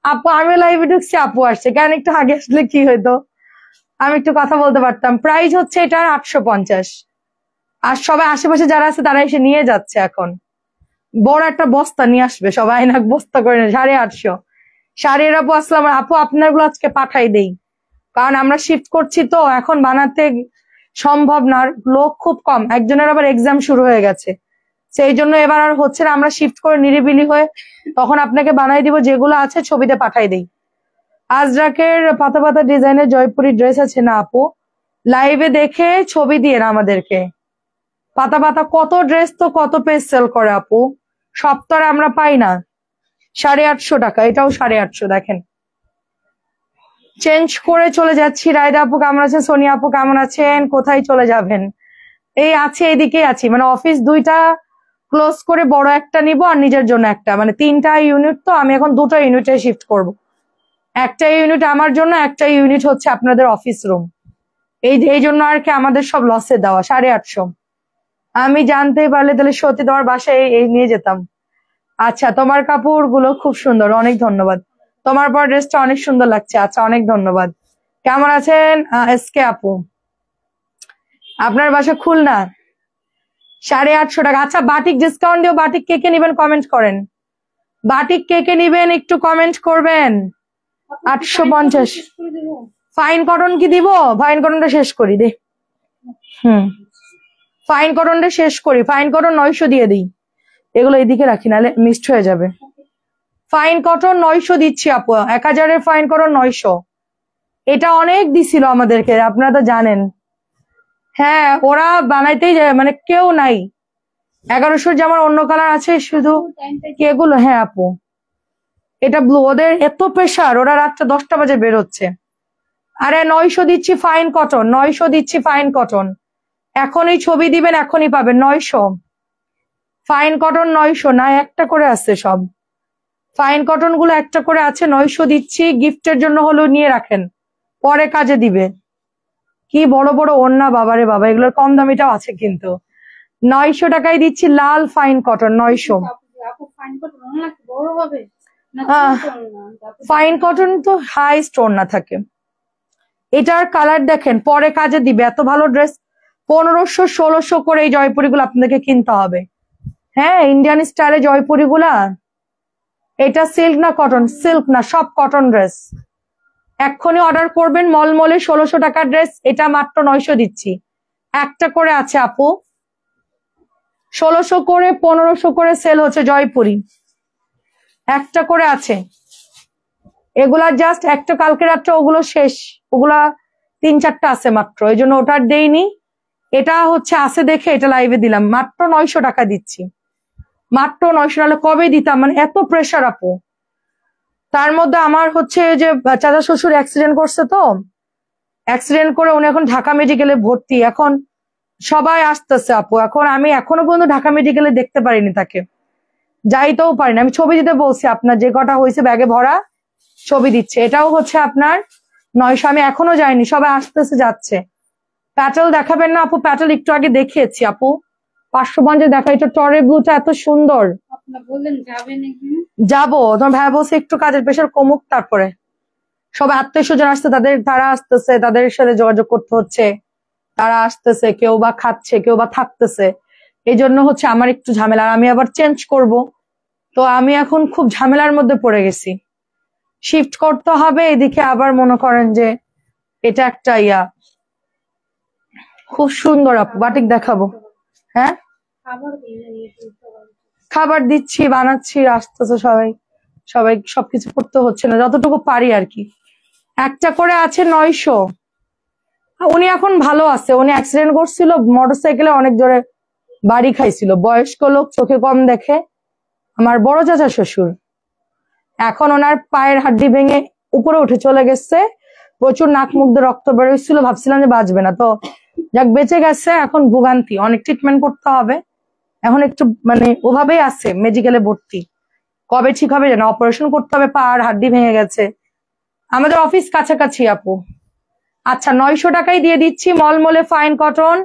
আপু আমি লাইভে ঢুকছি, আপু আসছে, কেন একটু আগে আসলে কি হইতো, আমি একটু কথা বলতে পারতাম। প্রাইস হচ্ছে এটা 850, আর সবাই আশেপাশে যারা আছে তারা এসে নিয়ে যাচ্ছে। এখন বড় একটা বস্তা নিয়ে আসবে সবাই, না বস্তা করে 850। শাড়ির আপু আসলাম আপু, আপনার গুলো আজকে পাঠাই দেই, কারণ আমরা শিফট করছি তো এখন বানাতে সম্ভব না, লোক খুব কম, একজনের আবার এক্সাম শুরু হয়ে গেছে, সেই জন্য এবার আর হচ্ছে না। আমরা শিফট করে নিরিবিলি হয়ে তখন আপনাকে বানাই দিব, যেগুলো আছে ছবিতে পাঠাই দিই। আজরাকের পাতা পাতা ডিজাইনের জয়পুরি ড্রেস আছে না আপু? লাইভে দেখে ছবি দিয়ে না আমাদেরকে। পাতা পাতা কত ড্রেস তো কত পেজ সেল করে আপু, সব তো আর আমরা পাই না। 850 টাকা, এটাও 850। দেখেন চেঞ্জ করে চলে যাচ্ছি। রায়দা আপু কেমন আছেন? সোনিয়া আপু কেমন আছেন? কোথায় চলে যাবেন? এই আছে, এদিকেই আছি, মানে অফিস দুইটা ক্লোজ করে বড় একটা নিব আর নিজের জন্য একটা, মানে 3টা ইউনিট, তো আমি এখন 2টা ইউনিটে শিফট করব। একটা ইউনিট আমার জন্য, একটা ইউনিট হচ্ছে আপনাদের অফিস রুম। এই জন্য আর কি আমাদের সব লসে দেওয়া। 850 আমি জানতেই পারলে তাহলে সত্যি তোমার বাসায় এই নিয়ে যেতাম। আচ্ছা, তোমার কাপড় গুলো খুব সুন্দর, অনেক ধন্যবাদ। তোমার পর ড্রেসটা অনেক সুন্দর লাগছে। আচ্ছা, অনেক ধন্যবাদ। কেমন আছেন এসকে আপু? আপনার বাসা খুলনা? 850 টাকা। আচ্ছা, বাটিক ডিসকাউন্ট দিও। বাটিক কে কে নিবেন কমেন্ট করেন। বাটিক কে কে নিবেন একটু কমেন্ট করবেন। 850। ফাইন কটন কি দিব? ফাইন কটনটা শেষ করি দে। ফাইন কটনটা শেষ করি। ফাইন কটন 900 দিয়ে দিই। এগুলো এদিকে রাখি, নাহলে মিক্সড হয়ে যাবে। ফাইন কটন 900 দিচ্ছি আপু। 1000-এর ফাইন কটন 900। এটা অনেক দিছিল আমাদেরকে, আপনারা তো জানেন। হ্যাঁ, ওরা বানাইতেই যায়, মানে কেউ নাই। 1100 যেমন অন্য কালার আছে শুধু এগুলো। হ্যাঁ আপু, এটা ব্লু। ওদের এত প্রেশার, ওরা রাত্রে 10টা বাজে বেরোচ্ছে। আরে 900 দিচ্ছি ফাইন কটন, 900 দিচ্ছি ফাইন কটন। এখনই ছবি দিবেন, এখনই পাবেন 900। ফাইন কটন 900 না, একটা করে আছে সব। ফাইন কটন গুলো একটা করে আছে, 900 দিচ্ছি। গিফটের জন্য হলেও নিয়ে রাখেন, পরে কাজে দিবে। কি বড় বড় ওড়না, বাবারে বাবা, এগুলোর কম দামিটাও আছে কিন্তু। 900 টাকায় দিচ্ছি লাল ফাইন কটন 900। ফাইন কটন তো হাই স্টোন না থাকে। এটার কালার দেখেন, পরে কাজে দিবে। এত ভালো ড্রেস 1500-1600 করে এই জয়পুরি গুলো আপনাদেরকে কিনতে হবে। হ্যাঁ, ইন্ডিয়ান স্টাইলে জয়পুরি গুলা। এটা সিল্ক না কটন? সিল্ক না, সব কটন ড্রেস। এক্ষুনি অর্ডার করবেন। মলমলে 1600 টাকার ড্রেস, এটা মাত্র 900 দিচ্ছি। একটা করে আছে আপু, 1600 করে 1500 করে সেল হচ্ছে জয়পুরি। একটা করে আছে, এগুলা জাস্ট একটা, কালকে রাত্রে ওগুলো শেষ। ওগুলা 3-4টা আছে মাত্র, এই জন্য ওটার দেইনি। এটা হচ্ছে আছে দেখে এটা লাইভে দিলাম। মাত্র 900 টাকা দিচ্ছি, মাত্র 900। নাহলে কবে দিতাম, মানে এত প্রেশার আপু। তার মধ্যে আমার হচ্ছে যে চাচা শ্বশুর অ্যাক্সিডেন্ট করছে, তো অ্যাক্সিডেন্ট করে উনি এখন ঢাকা মেডিকেলে ভর্তি। এখন সবাই আসতেছে আপু। এখন আমি এখনো পর্যন্ত ঢাকা মেডিকেলে দেখতে পারিনি তাকে, যাইতেও পারিনি। আমি ছবি দিতে বলছি, আপনার যে কটা হয়েছে ব্যাগে ভরা ছবি দিচ্ছে। এটাও হচ্ছে আপনার 900। আমি এখনো যাইনি, সবাই আসতেছে যাচ্ছে। প্যাটেল দেখাবেন না আপু? প্যাটেল একটু আগে দেখিয়েছি আপু, 550 দেখা। এটা টরে ব্লুটা এত সুন্দর। যাবো, তোমার ভাই বলছে একটু কাজের প্রেশার কমুক, তারপরে সবাই আত্মীয় স্বজন আসছে, তারা আসতেছে, তাদের সাথে যোগাযোগ করতে হচ্ছে। তারা আসতেছে, কেউ বা খাচ্ছে, কেউ বা থাকতেছে। এই জন্য হচ্ছে আমার একটু ঝামেলা। আর আমি আবার চেঞ্জ করব, তো আমি এখন খুব ঝামেলার মধ্যে পড়ে গেছি। শিফট করতে হবে এদিকে, আবার মনে করেন যে এটা একটা ইয়া। খুব সুন্দর আপু, বাটিক দেখাবো। হ্যাঁ, খাবার দিচ্ছি, বানাচ্ছি, আসতেছে সবাই। সবাই সবকিছু করতে হচ্ছে না, যতটুকু পারি আর কি। একটা করে আছে 900। উনি এখন ভালো আছে। উনি অ্যাক্সিডেন্ট করছিল, মোটরসাইকেলে অনেক জোরে বাড়ি খাইছিল। বয়স্ক লোক, চোখে কম দেখে, আমার বড় চাচা শ্বশুর। এখন ওনার পায়ের হাড্ডি ভেঙে উপরে উঠে চলে গেছে, প্রচুর নাক মুখ দিয়ে রক্ত বেরোচ্ছিল। ভাবছিলাম যে বাঁচবে না, তো যাক বেঁচে গেছে। এখন ভোগান্তি, অনেক ট্রিটমেন্ট করতে হবে। এখন একটু মানে ওভাবেই আছে, মেডিকেলে ভর্তি। কবে ঠিক হবে জানো, অপারেশন করতে হবে, পা আর হাড্ডি ভেঙে গেছে। আমাদের অফিস কাছাকাছি আপু। আচ্ছা, 900 টাকাই দিয়ে দিচ্ছি। মলমলে fine cotton,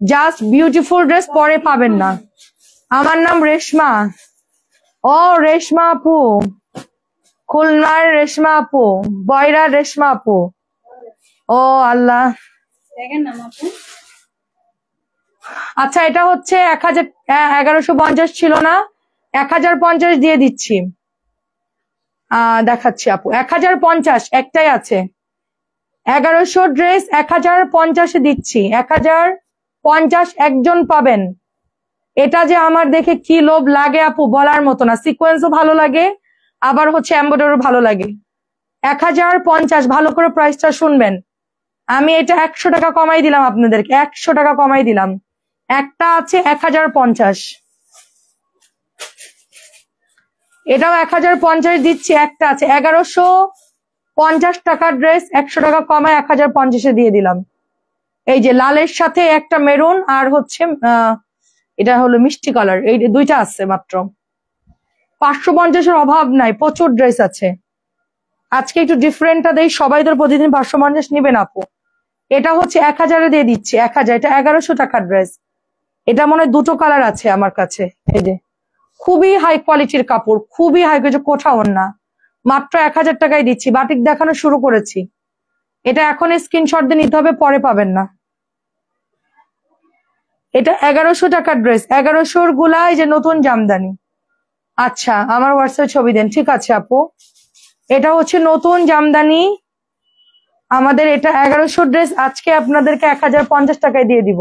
just beautiful dress, পরে পাবেন না। আমার নাম রেশমা। ও রেশমা আপু, খুলনার রেশমা আপু, বয়রার রেশমা আপু। ও আল্লাহ। আচ্ছা, এটা হচ্ছে 1150 ছিল না, 1050 দিয়ে দিচ্ছি। দেখাচ্ছি আপু, 1050 একটাই আছে। 1100 ড্রেস 1050 দিচ্ছি, 1050 একজন পাবেন। এটা যে আমার দেখে কি লোভ লাগে আপু বলার মতো না, সিকোয়েন্সও ভালো লাগে, আবার হচ্ছে এমব্রয়ডারিও ভালো লাগে। 1050, ভালো করে প্রাইসটা শুনবেন। আমি এটা 100 টাকা কমাই দিলাম আপনাদেরকে, 100 টাকা কমাই দিলাম। একটা আছে 1050, এটাও 1050 দিচ্ছি। একটা আছে 1150 টাকার ড্রেস, 100 টাকা কমায় 1050 দিয়ে দিলাম। এই যে লালের সাথে একটা মেরুন আর হচ্ছে এটা হলো মিষ্টি কালার, এই দুইটা আছে মাত্র। 550-এর অভাব নাই, প্রচুর ড্রেস আছে। আজকে একটু ডিফারেন্টটা দেই, সবাই তো প্রতিদিন 550 নিবেন আপু। এটা হচ্ছে 1000-এ দিয়ে দিচ্ছি, 1000। এটা 1100 টাকার ড্রেস। এটা মনে হয় দুটো কালার আছে আমার কাছে। এই যে খুবই হাই কোয়ালিটির কাপড়, খুবই হাই কোয়ালিটি, কোথাও না, মাত্র 1000 টাকায় দিচ্ছি। বাটিক দেখানো শুরু করেছি। এটা এখন স্ক্রিনশট দিয়ে নিতে হবে, পরে পাবেন না। এটা 1100 টাকার ড্রেস, 1100-র গুলা এই যে নতুন জামদানি। আচ্ছা আমার হোয়াটসঅ্যাপে ছবি দেন, ঠিক আছে আপু। এটা হচ্ছে নতুন জামদানি আমাদের। এটা 1100 ড্রেস আজকে আপনাদেরকে 1050 টাকায় দিয়ে দিব,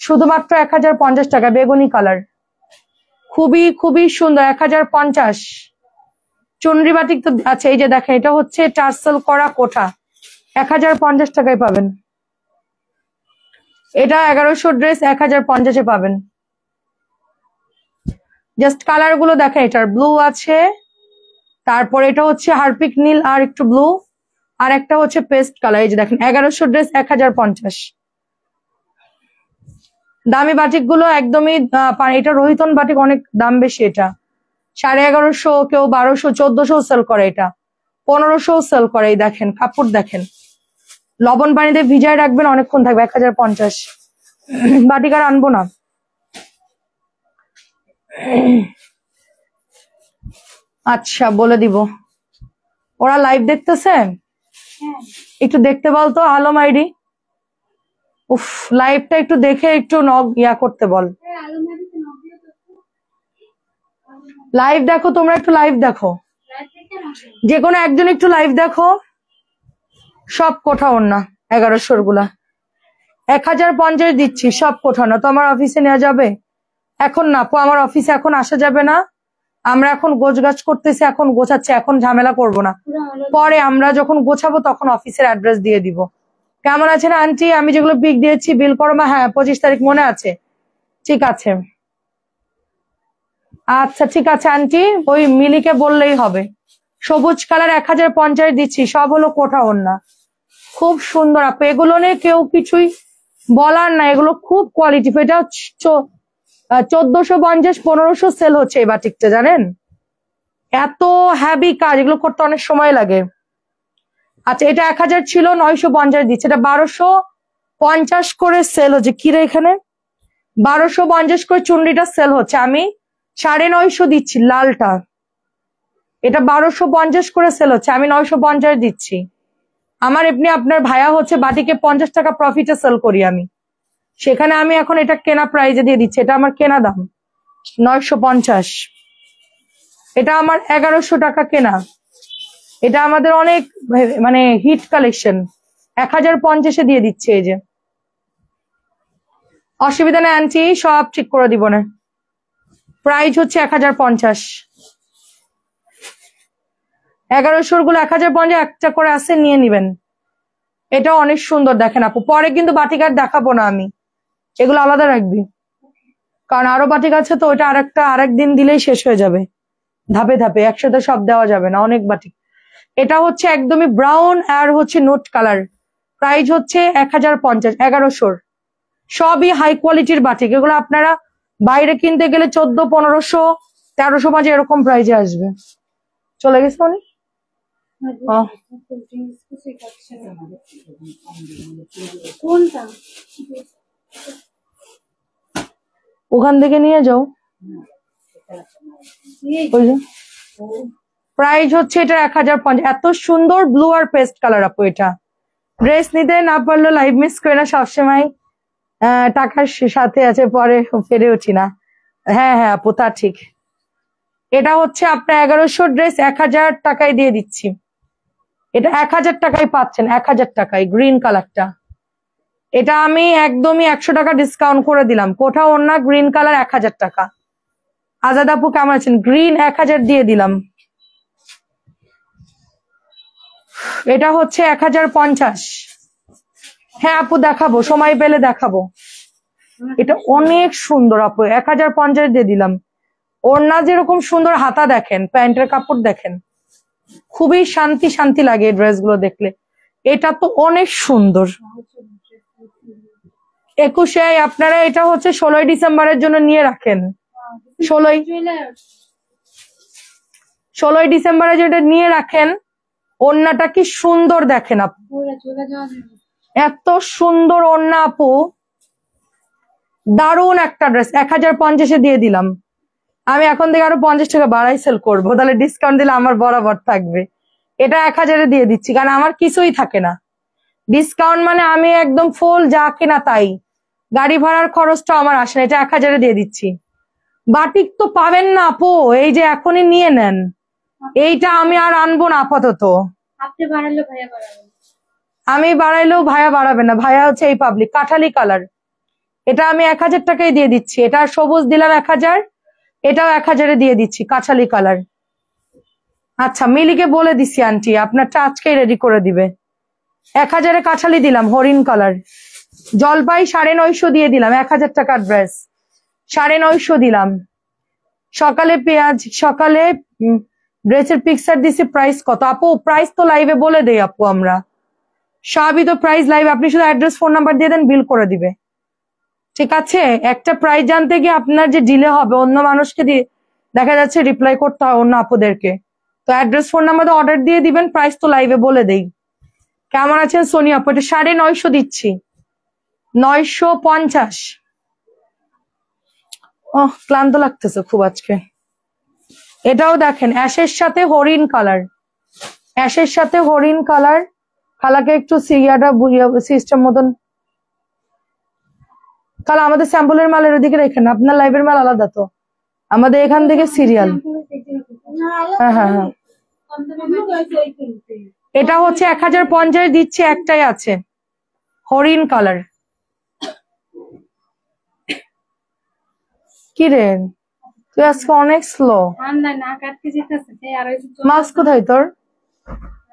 শুধুমাত্র 1050 টাকা। বেগুনি কালার, খুবই খুবই সুন্দর, 1050। চুনরি বাটিক তো আচ্ছা, এই যে দেখেন এটা হচ্ছে টার্সেল করা কোঠা, 1050 টাকায় পাবেন। এটা 1100 ড্রেস 1050-এ পাবেন। জাস্ট কালার গুলো দেখেন, এটার ব্লু আছে, তারপর এটা হচ্ছে হারপিক নীল আর একটু ব্লু, আর একটা হচ্ছে পেস্ট কালার। এই যে দেখেন 1100 ড্রেস 1050। দামি বাটিক গুলো একদমই এটা রোহিতন বাটিক, অনেক দাম বেশি। এটা 1150, কেউ 1200, 1400 সেল করে, এটা 1500 সেল করে। এই দেখেন কাপড় দেখেন, লবণ পানিতে ভিজায় রাখবেন, অনেকক্ষণ থাকবে। 1050 বাটিক আর আনবো না। আচ্ছা বলে দিব, ওরা লাইভ দেখতেছে, একটু দেখতে বলতো আলম আইডি। উফ, লাইভটা একটু দেখে একটু ইয়া করতে বল। লাইভ দেখো তোমরা, একটু লাইভ দেখো, যে কোনো একজন একটু লাইভ দেখো। সব কোঠাও না 1100-র গুলা 1050 দিচ্ছি, সব কোঠাও না। তো আমার অফিসে নেওয়া যাবে এখন না আপু, আমার অফিসে এখন আসা যাবে না। আমরা এখন গোছগাছ করতেছি, এখন গোছাচ্ছি, এখন ঝামেলা করব না। পরে আমরা যখন গোছাবো তখন অফিসের অ্যাড্রেস দিয়ে দিব। কেমন আছেন আন্টি? আমি যেগুলো পিক দিয়েছি বিল করো মা? হ্যাঁ 25 তারিখ মনে আছে, ঠিক আছে। আচ্ছা ঠিক আছে আন্টি, ওই মিলিকে বললেই হবে। সবুজ কালার 1050 দিচ্ছি, সব হলো কোঠা ওড়না, খুব সুন্দর আপু। এগুলো নিয়ে কেউ কিছুই বলার না, এগুলো খুব কোয়ালিটি। এটা 1450, 1500 সেল হচ্ছে এই বাটিকটা, জানেন? এত হ্যাভি কাজ, এগুলো করতে অনেক সময় লাগে। আচ্ছা এটা 1000 ছিল, 950 দিচ্ছে। এটা 1250 করে সেল হচ্ছে। কিরে এখানে 1250 করে চুনরিটা সেল হচ্ছে, আমি 950 দিচ্ছি লালটা। এটা 1250 করে সেল হচ্ছে, আমি 950 দিচ্ছি। আমার এমনি আপনার ভাইয়া হচ্ছে বাটিকে 50 টাকা প্রফিটে সেল করি আমি, সেখানে আমি এখন এটা কেনা প্রাইজে দিয়ে দিচ্ছি। এটা আমার কেনা দাম 950, এটা আমার 1100 টাকা কেনা। এটা আমাদের অনেক মানে হিট কালেকশন, 1050-এ দিয়ে দিচ্ছে। এই যে অসুবিধা নেই আন্টি, সব ঠিক করে দিব না। প্রাইস হচ্ছে 1050, 1100-র গুলো 1050, একটা করে আছে, নিয়ে নিবেন। এটা অনেক সুন্দর দেখেন আপু। পরে কিন্তু বাটিক আর দেখাবো না আমি, এগুলো আলাদা রাখবি, কারণ আরো বাটিক আছে তো। ওইটা আরেকদিন দিলেই শেষ হয়ে যাবে, ধাপে ধাপে একসাথে সব দেওয়া যাবে না, অনেক বাটিক। এটা হচ্ছে একদমই ব্রাউন আর হচ্ছে নোট কালার। প্রাইস হচ্ছে 1050, 1100-র। সবই হাই কোয়ালিটির বাটিক, এগুলো আপনারা বাইরে কিনতে গেলে 1400, 1500, 1300 মাঝে এরকম প্রাইজে আসবে। চলে গেছে উনি, ওখান থেকে নিয়ে যাও। প্রাইস হচ্ছে এটা 1050। এত সুন্দর ব্লু আর পেস্ট কালার আপু। এটা ড্রেস নিতে না পারলো লাইভ মিস করে না, সবসময় টাকার সাথে আছে, পরে ফেরে উঠি না। হ্যাঁ হ্যাঁ আপু তা ঠিক। এটা হচ্ছে আপনার 1100 ড্রেস 1000 টাকায় দিয়ে দিচ্ছি। এটা 1000 টাকায় পাচ্ছেন, 1000 টাকায় গ্রিন কালারটা। এটা আমি একদমই 100 টাকা ডিসকাউন্ট করে দিলাম। কোথাও ওড়না গ্রিন কালার 1000 টাকা। আজাদ আপু কেমন আছেন? গ্রিন 1000 দিয়ে দিলাম। এটা হচ্ছে 1050। হ্যাঁ আপু দেখাবো, সময় পেলে দেখাবো। এটা অনেক সুন্দর আপু, 1050 দিয়ে দিলাম। ওড়না যেরকম সুন্দর, হাতা দেখেন, প্যান্টের কাপড় দেখেন, খুবই শান্তি শান্তি লাগে এই ড্রেসগুলো দেখলে। এটা তো অনেক সুন্দর। 21 আপনারা এটা হচ্ছে 16 ডিসেম্বরের জন্য নিয়ে রাখেন। 16 ডিসেম্বরে যেটা নিয়ে রাখেন। ওড়নাটা কি সুন্দর দেখেন আপু, এত সুন্দর ওড়না আপু, দারুণ একটা ড্রেস। 1050 দিয়ে দিলাম। আমি এখন থেকে আরো 50 টাকা বাড়াই সেল করবো, তাহলে ডিসকাউন্ট দিলে আমার বরাবর থাকবে। এটা 1000 দিয়ে দিচ্ছি, কারণ আমার কিছুই থাকে না। ডিসকাউন্ট মানে আমি একদম ফুল যা কেনা তাই, গাড়ি ভাড়ার খরচটা আমার আসে না। এটা 1000 দিয়ে দিচ্ছি। বাটিক তো পাবেন না আপু, এই যে এখনই নিয়ে নেন। এইটা আমি আর আনবো না আপাতত। আপনি বাড়ালে ভাইয়া বাড়াবেন, আমি বাড়াইলেও ভাইয়া বাড়াবে না। ভাইয়া হচ্ছে এই পাবলিক কাঠালি কালার। এটা আমি 1000 টাকায় দিয়ে দিচ্ছি। এটা সবুজ দিলাম 1000, এটাও 1000 দিয়ে দিচ্ছি, কাঠালি কালার। আচ্ছা মিলিকে বলে দিচ্ছি আন্টি, আপনারটা আজকেই রেডি করে দিবে। 1000 কাঠালি দিলাম, হরিণ কালার। জলপাই 950 দিয়ে দিলাম, 1000 টাকার ড্রেস 950 দিলাম। সকালে পেঁয়াজ, সকালে ড্রেসের পিকচার দিছি। প্রাইস কত আপু? প্রাইস তো লাইভে বলে দেই আপু আমরা, সবই তো প্রাইস লাইভ। আপনি শুধু অ্যাড্রেস ফোন নাম্বার দিয়ে দেন, বিল করে দিবে। ঠিক আছে, একটা প্রাইস জানতে গিয়ে আপনার যে ডিলে হবে, অন্য মানুষকে দিয়ে দেখা যাচ্ছে রিপ্লাই করতে হয় অন্য আপুদেরকে। তো অ্যাড্রেস ফোন নাম্বার অর্ডার দিয়ে দিবেন, প্রাইস তো লাইভে বলে দেই। কেমন আছেন সোনিয়া আপু? এটা 950 দিচ্ছি, 950। ক্লান্ত লাগতেছে খুব আজকে। এটাও দেখেন অ্যাশের সাথে হরিণ কালার, অ্যাশের সাথে হরিণ কালার। খালাকে একটু সিরিয়াটা সিস্টেম মতন, কাল আমাদের স্যাম্পলের মালের ওদিকে রেখেন, আপনার লাইভের মাল আলাদা তো, আমাদের এখান থেকে সিরিয়াল। হ্যাঁ হ্যাঁ হ্যাঁ, এটা হচ্ছে 1050 দিচ্ছি, একটাই আছে হরিণ কালার। কি রে তুই আজকে অনেক স্লো। মাস্ক কোথায় তোর?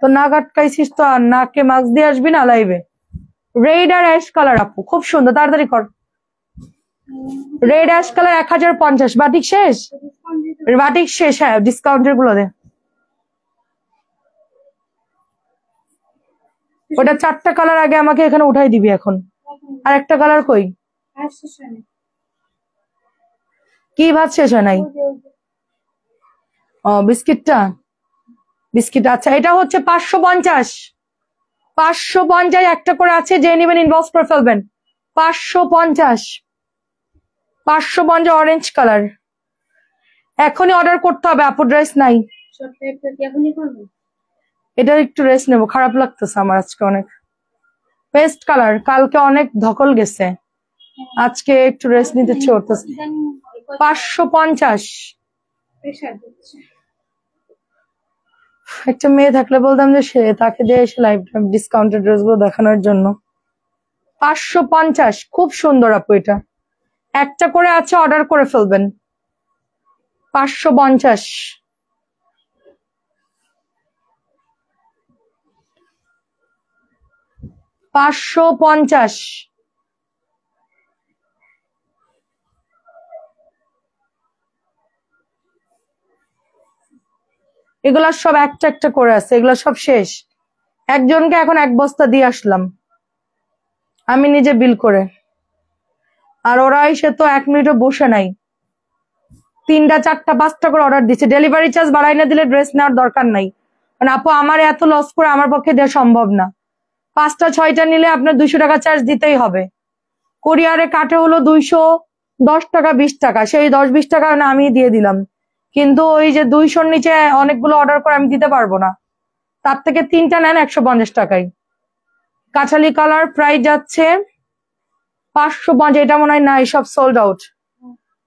তো নাক আটকাইছিস তো, আর নাকে মাস্ক দিয়ে আসবি না লাইভে। রেড আর অ্যাশ কালার আপু খুব সুন্দর, তাড়াতাড়ি কর। Red ash colour 1050। বাটিক শেষ, বাটিক শেষ। হ্যাঁ ডিসকাউন্টের গুলো দে। ওটা 4টা কালার আগে আমাকে এখানে উঠাই দিবি এখন। আর একটা কালার কই? কি ভাত শেষ হয় নাই? ও বিস্কিটটা, বিস্কিট। আচ্ছা এটা হচ্ছে 550। 550 একটা করে আছে, যে নেবেন ইনবক্স করে ফেলবেন। 550, 550 অরেঞ্জ কালার। এখনই অর্ডার করতে হবে আপু, ড্রেস নাই। এটা একটু রেস্ট নেবো, খারাপ লাগতেছে আমার আজকে অনেক। পেস্ট কালার, কালকে অনেক ধকল গেছে, আজকে একটু রেস্ট নিতে ইচ্ছে করতেছে। 550। একটা মেয়ে থাকলে বলতাম যে সে তাকে দিয়ে এসে লাইভ ডিসকাউন্টেড ড্রেস গুলো দেখানোর জন্য। 550 খুব সুন্দর আপু, এটা একটা করে আছে, অর্ডার করে ফেলবেন। 550। এগুলা সব একটা একটা করে আছে, এগুলা সব শেষ। একজনকে এখন 1 বস্তা দিয়ে আসলাম আমি নিজে বিল করে, আর ওরা এসে তো 1 মিনিটও বসে নাই। 3টা 4টা 5টা করে অর্ডার দিচ্ছে। ডেলিভারি চার্জ বাড়াই না দিলে ড্রেস নেওয়ার দরকার নাই, কারণ আপু আমার এত লস করে আমার পক্ষে দেওয়া সম্ভব না। 5টা 6টা নিলে আপনার 200 টাকা চার্জ দিতেই হবে। কোরিয়ারে কাটে হলো 210 টাকা 20 টাকা, সেই 10-20 টাকা আমি দিয়ে দিলাম। কিন্তু ওই যে 200-র নিচে অনেকগুলো অর্ডার করে আমি দিতে পারবো না। তার থেকে 3টা নেন 150 টাকায়। কাঁঠালি কালার প্রাইস যাচ্ছে 550। এটা মনে হয় নাই, সব সোল্ড আউট।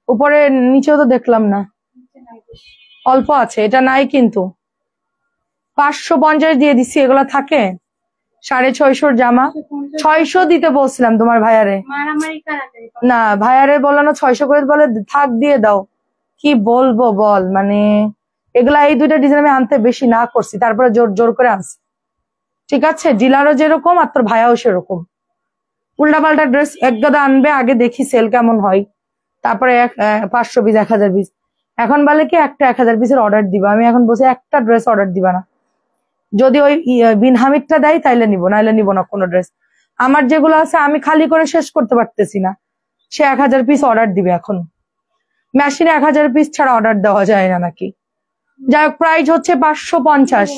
উপরে নিচেও তো দেখলাম না, অল্প আছে, এটা নাই কিন্তু। 550 দিয়ে দিচ্ছি, এগুলা থাকে 650 জামা। 600 দিতে বলছিলাম তোমার ভাইয়ারে, মারামারি কারাকারি না ভাইয়ারে বললো না 600 করে, বলে থাক দিয়ে দাও। কি বলবো বল, মানে এগুলা এই দুইটা ডিজাইন আমি আনতে বেশি না করছি, তারপরে জোর জোর করে আনছি। ঠিক আছে, ডিলারও যেরকম আর তোর ভাইয়াও সেরকম। উল্টা পাল্টা ড্রেস এক গাদা আনবে, আগে দেখি সেল কেমন হয়, তারপরে 500 পিস 1000 পিস। এখন বলে কি একটা 1000 পিসের অর্ডার দিবা, আমি এখন বসে একটা ড্রেস অর্ডার দিবা না, যদি ওই বিন হামিদটা দেয় তাইলে নিবো, নাইলে নিবো না কোনো ড্রেস। আমার যেগুলো আছে আমি খালি করে শেষ করতে পারতেছি না, সে 1000 পিস অর্ডার দিবে। এখন মেশিনে 1000 পিস ছাড়া অর্ডার দেওয়া যায় না নাকি? যাই হোক, প্রাইস হচ্ছে 550।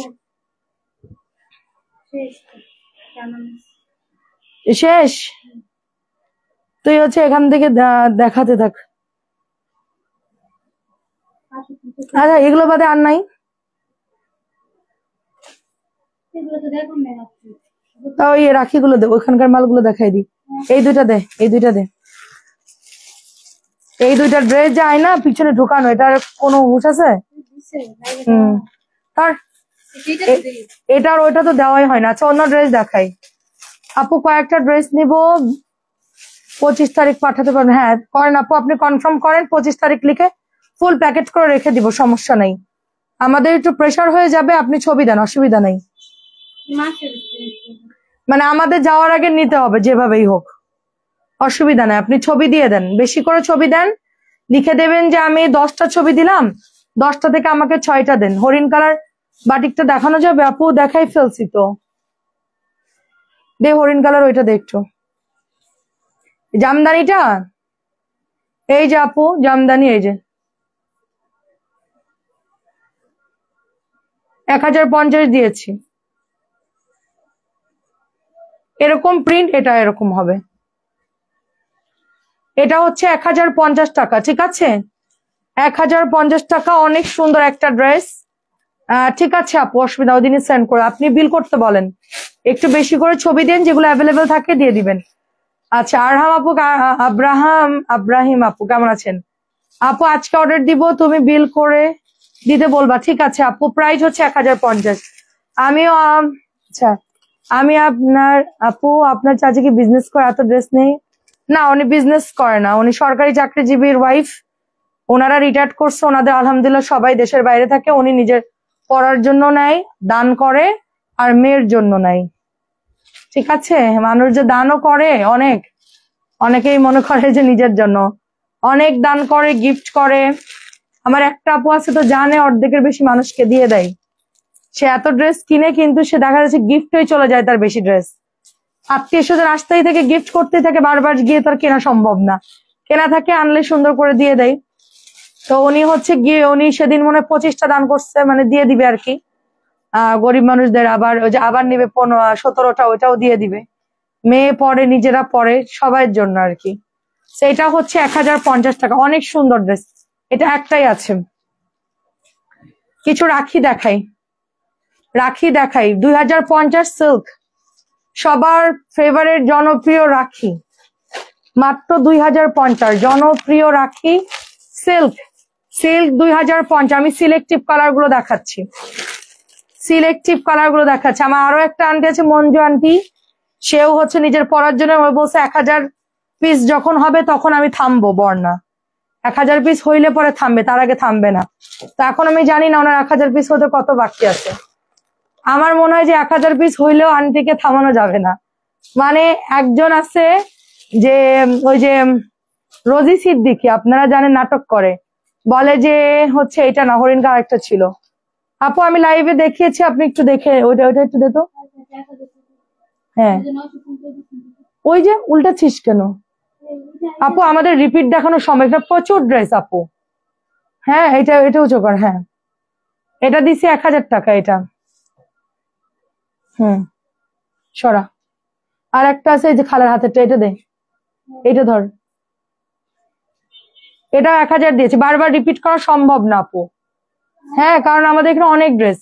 শেষ জানা নেই। শেষ? তুই হচ্ছে এখান থেকে দেখাতে থাক। আচ্ছা, এগুলো বাদে আর নাই? এগুলো তো দেখুন না আপনি। তা ওই রাখিগুলো দে, ওইখানকার মালগুলো দেখাই দি। এই দুইটা দে, এই দুইটা দে। এই দুইটা ড্রেস যায় না পিছনে ঢুকানো, এটার কোনো হুঁশ আছে? দিছে বাইরে হুম, তার এটা তো দেই। এটা আর ওইটা তো দেওয়াই হয় না। আচ্ছা, অন্য ড্রেস দেখাই। আপু কয়েকটা ড্রেস নিব, 25 তারিখ পাঠাতে পারবেন? হ্যাঁ করেন আপু, আপনি কনফার্ম করেন, 25 তারিখ লিখে ফুল প্যাকেট করে রেখে দিব, সমস্যা নেই। আমাদের একটু প্রেশার হয়ে যাবে, আপনি ছবি দেন, অসুবিধা নেই। মাসের মানে আমাদের যাওয়ার আগে নিতে হবে যেভাবেই হোক, অসুবিধা নেই। আপনি ছবি দিয়ে দেন, বেশি করে ছবি দেন, লিখে দেবেন যে আমি 10টা ছবি দিলাম, 10টা থেকে আমাকে 6টা দেন। হরিণ কালার বাটিকটা দেখানো যাবে আপু? দেখাই ফেলছি তো, দে হরিণ কালার ওইটা দে একটু। জামদানিটা এই যে আপু, জামদানি এই যে 1050 দিয়েছি। এরকম প্রিন্ট, এটা এরকম হবে। এটা হচ্ছে 1050 টাকা, ঠিক আছে? 1050 টাকা, অনেক সুন্দর একটা ড্রেস। ঠিক আছে আপু, অসুবিধা, ওই দিনই সেন্ড করে আপনি বিল করতে বলেন, একটু বেশি করে ছবি দেন, যেগুলো অ্যাভেলেবেল থাকে দিয়ে দিবেন। আচ্ছা, আরহাম আপু, আব্রাহিম আপু কেমন আছেন? আপু আজকে অর্ডার দিব, তুমি বিল করে দিতে বলবা, ঠিক আছে আপু? প্রাইস হচ্ছে 1050। আমিও আচ্ছা, আমি আপনার আপু, আপনার চাচি কি বিজনেস করে? এত ড্রেস নেই না, উনি বিজনেস করে না, উনি সরকারি চাকরিজীবীর ওয়াইফ। ওনারা রিটায়ার্ড করছে, ওনাদের আলহামদুলিল্লাহ সবাই দেশের বাইরে থাকে। উনি নিজের পড়ার জন্য নেয়, দান করে, আর মেয়ের জন্য নেয়। ঠিক আছে, মানুষ যে দানও করে অনেক, অনেকেই মনে করে যে নিজের জন্য, অনেক দান করে, গিফট করে। আমার একটা আপু আছে তো, জানে অর্ধেকের বেশি মানুষকে দিয়ে দেয়। সে এত ড্রেস কিনে, কিন্তু সে দেখা যাচ্ছে গিফট হয়ে চলে যায় তার বেশি ড্রেস। আত্মীয় স্বজন আসতেই থেকে, গিফট করতেই থাকে, বারবার গিয়ে তার কেনা সম্ভব না। কেনা থাকে, আনলে সুন্দর করে দিয়ে দেয়। তো উনি হচ্ছে গিয়ে, উনি সেদিন মনে হয় 25টা দান করছে, মানে দিয়ে দিবে আর কি গরিব মানুষদের। আবার ওই যে আবার নিবে 17টা, ওইটাও দিয়ে দিবে। মেয়ে পড়ে, নিজেরা পড়ে, সবার জন্য আর কি। সেটা হচ্ছে 1050 টাকা, অনেক সুন্দর ড্রেস। এটা একটাই আছে। কিছু রাখি দেখাই, রাখি দেখাই 2050 সিল্ক, সবার ফেভারিট জনপ্রিয় রাখি, মাত্র 2050 জনপ্রিয় রাখি সিল্ক। সিল্ক 2050। আমি সিলেক্টিভ কালার গুলো দেখাচ্ছি, সিলেক্টিভ কালার গুলো দেখাচ্ছি। আমার আরো একটা আন্টি আছে, মঞ্জু আন্টি, সেও হচ্ছে নিজের পড়ার জন্য বলছে 1000 পিস যখন হবে তখন আমি থামবো, বর্ণা 1000 পিস হইলে পরে থামবে, তার আগে থামবে না। তো এখন আমি জানি না ওনার 1000 পিস হতে কত বাকি আছে। আমার মনে হয় যে 1000 পিস হইলেও আন্টিকে থামানো যাবে না। মানে একজন আছে যে, ওই যে রোজি সিদ্দিকী, আপনারা জানেন, নাটক করে, বলে যে হচ্ছে এটা না, হরিণ আরেকটা ছিল। আপু আমি লাইভে দেখিয়েছি, আপনি একটু দেখে ওইটা একটু দে তো। হ্যাঁ, ওই যে উল্টাচ্ছিস কেন আপু? আমাদের রিপিট দেখানোর সময়, এটা প্রচুর ড্রেস আপু। হ্যাঁ, এটাও চোখার। হ্যাঁ, এটা দিছি 1000 টাকা এটা। সরা। আর একটা আছে এই যে খালার হাতেরটা, এটা দে, এটা ধর। এটা 1000 দিয়েছি, বারবার রিপিট করা সম্ভব না আপু। হ্যাঁ, কারণ আমাদের এখানে অনেক ড্রেস।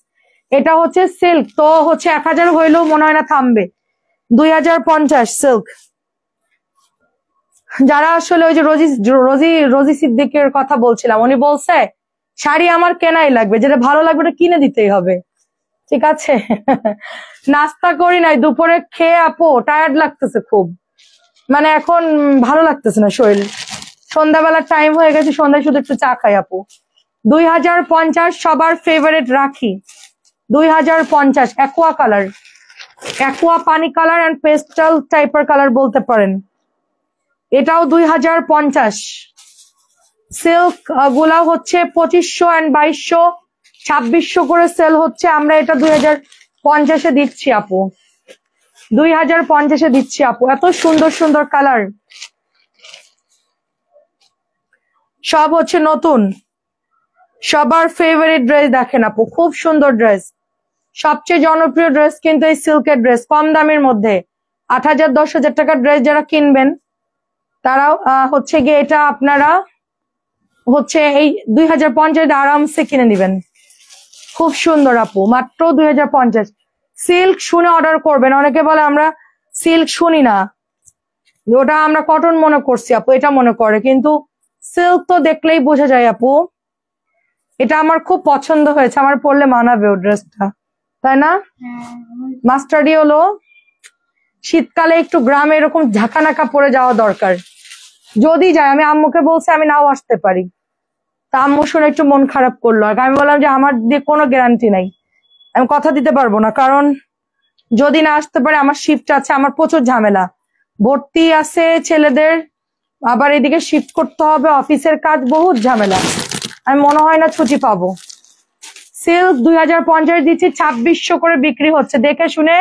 এটা হচ্ছে সিল্ক, তো হচ্ছে 1000 হইলেও মনে হয় না থামবে। 2050 সিল্ক। যারা আসলে ওই যে রোজি সিদ্দিকের কথা বলছিলাম, উনি বলছে শাড়ি আমার কেনাই লাগবে, যেটা ভালো লাগবে ওটা কিনে দিতেই হবে। ঠিক আছে। নাস্তা করি নাই, দুপুরে খেয়ে আপু টায়ার্ড লাগতেছে খুব, মানে এখন ভালো লাগতেছে না শরীর। সন্ধ্যাবেলার টাইম হয়ে গেছে, সন্ধ্যায় শুধু একটু চা খাই আপু। 2050 সবার ফেভারিট রাখি, 2050 অ্যাকোয়া কালার, অ্যাকোয়া পানি কালার এন্ড পেস্টাল টাইপের কালার বলতে পারেন। এটাও 2050। সিল্ক গুলা হচ্ছে 2500 এন্ড 2200 2600 করে সেল হচ্ছে, আমরা এটা 2050-এ দিচ্ছি আপু, 2050-এ দিচ্ছি আপু। এত সুন্দর সুন্দর কালার, সব হচ্ছে নতুন। সবার ফেভারিট ড্রেস দেখেন আপু, খুব সুন্দর ড্রেস। সবচেয়ে জনপ্রিয় ড্রেস কিন্তু এই সিল্কের ড্রেস, কম দামের মধ্যে 8000 10,000 টাকার ড্রেস যারা কিনবেন তারাও হচ্ছে গিয়ে এটা আপনারা হচ্ছে এই 2050 আরামসে কিনে নিবেন। খুব সুন্দর আপু, মাত্র 2050। সিল্ক শুনে অর্ডার করবেন, অনেকে বলে আমরা সিল্ক শুনি না, ওটা আমরা কটন মনে করছি আপু, এটা মনে করে, কিন্তু সিল্ক তো দেখলেই বোঝা যায় আপু। এটা আমার খুব পছন্দ হয়েছে, আমার পরলে মানাবে ও ড্রেসটা, তাই না? মাস্টার্ডি হলো শীতকালে একটু গ্রামে এরকম ঝাঁকানাকা পরে যাওয়া দরকার, যদি যায়। আমি আম্মুকে বলছি আমি নাও আসতে পারি, তা আম্মু শুনে একটু মন খারাপ করলো। আর আমি বললাম যে আমার দিয়ে কোনো গ্যারান্টি নাই, আমি কথা দিতে পারবো না, কারণ যদি না আসতে পারে আমার শিফট আছে, আমার প্রচুর ঝামেলা, ভর্তি আছে ছেলেদের, আবার এদিকে শিফট করতে হবে, অফিসের কাজ, বহুত ঝামেলা, আমি মনে হয় না ছুটি পাবো। সিল্ক 2050 দিচ্ছি, 2600 করে বিক্রি হচ্ছে, দেখে শুনে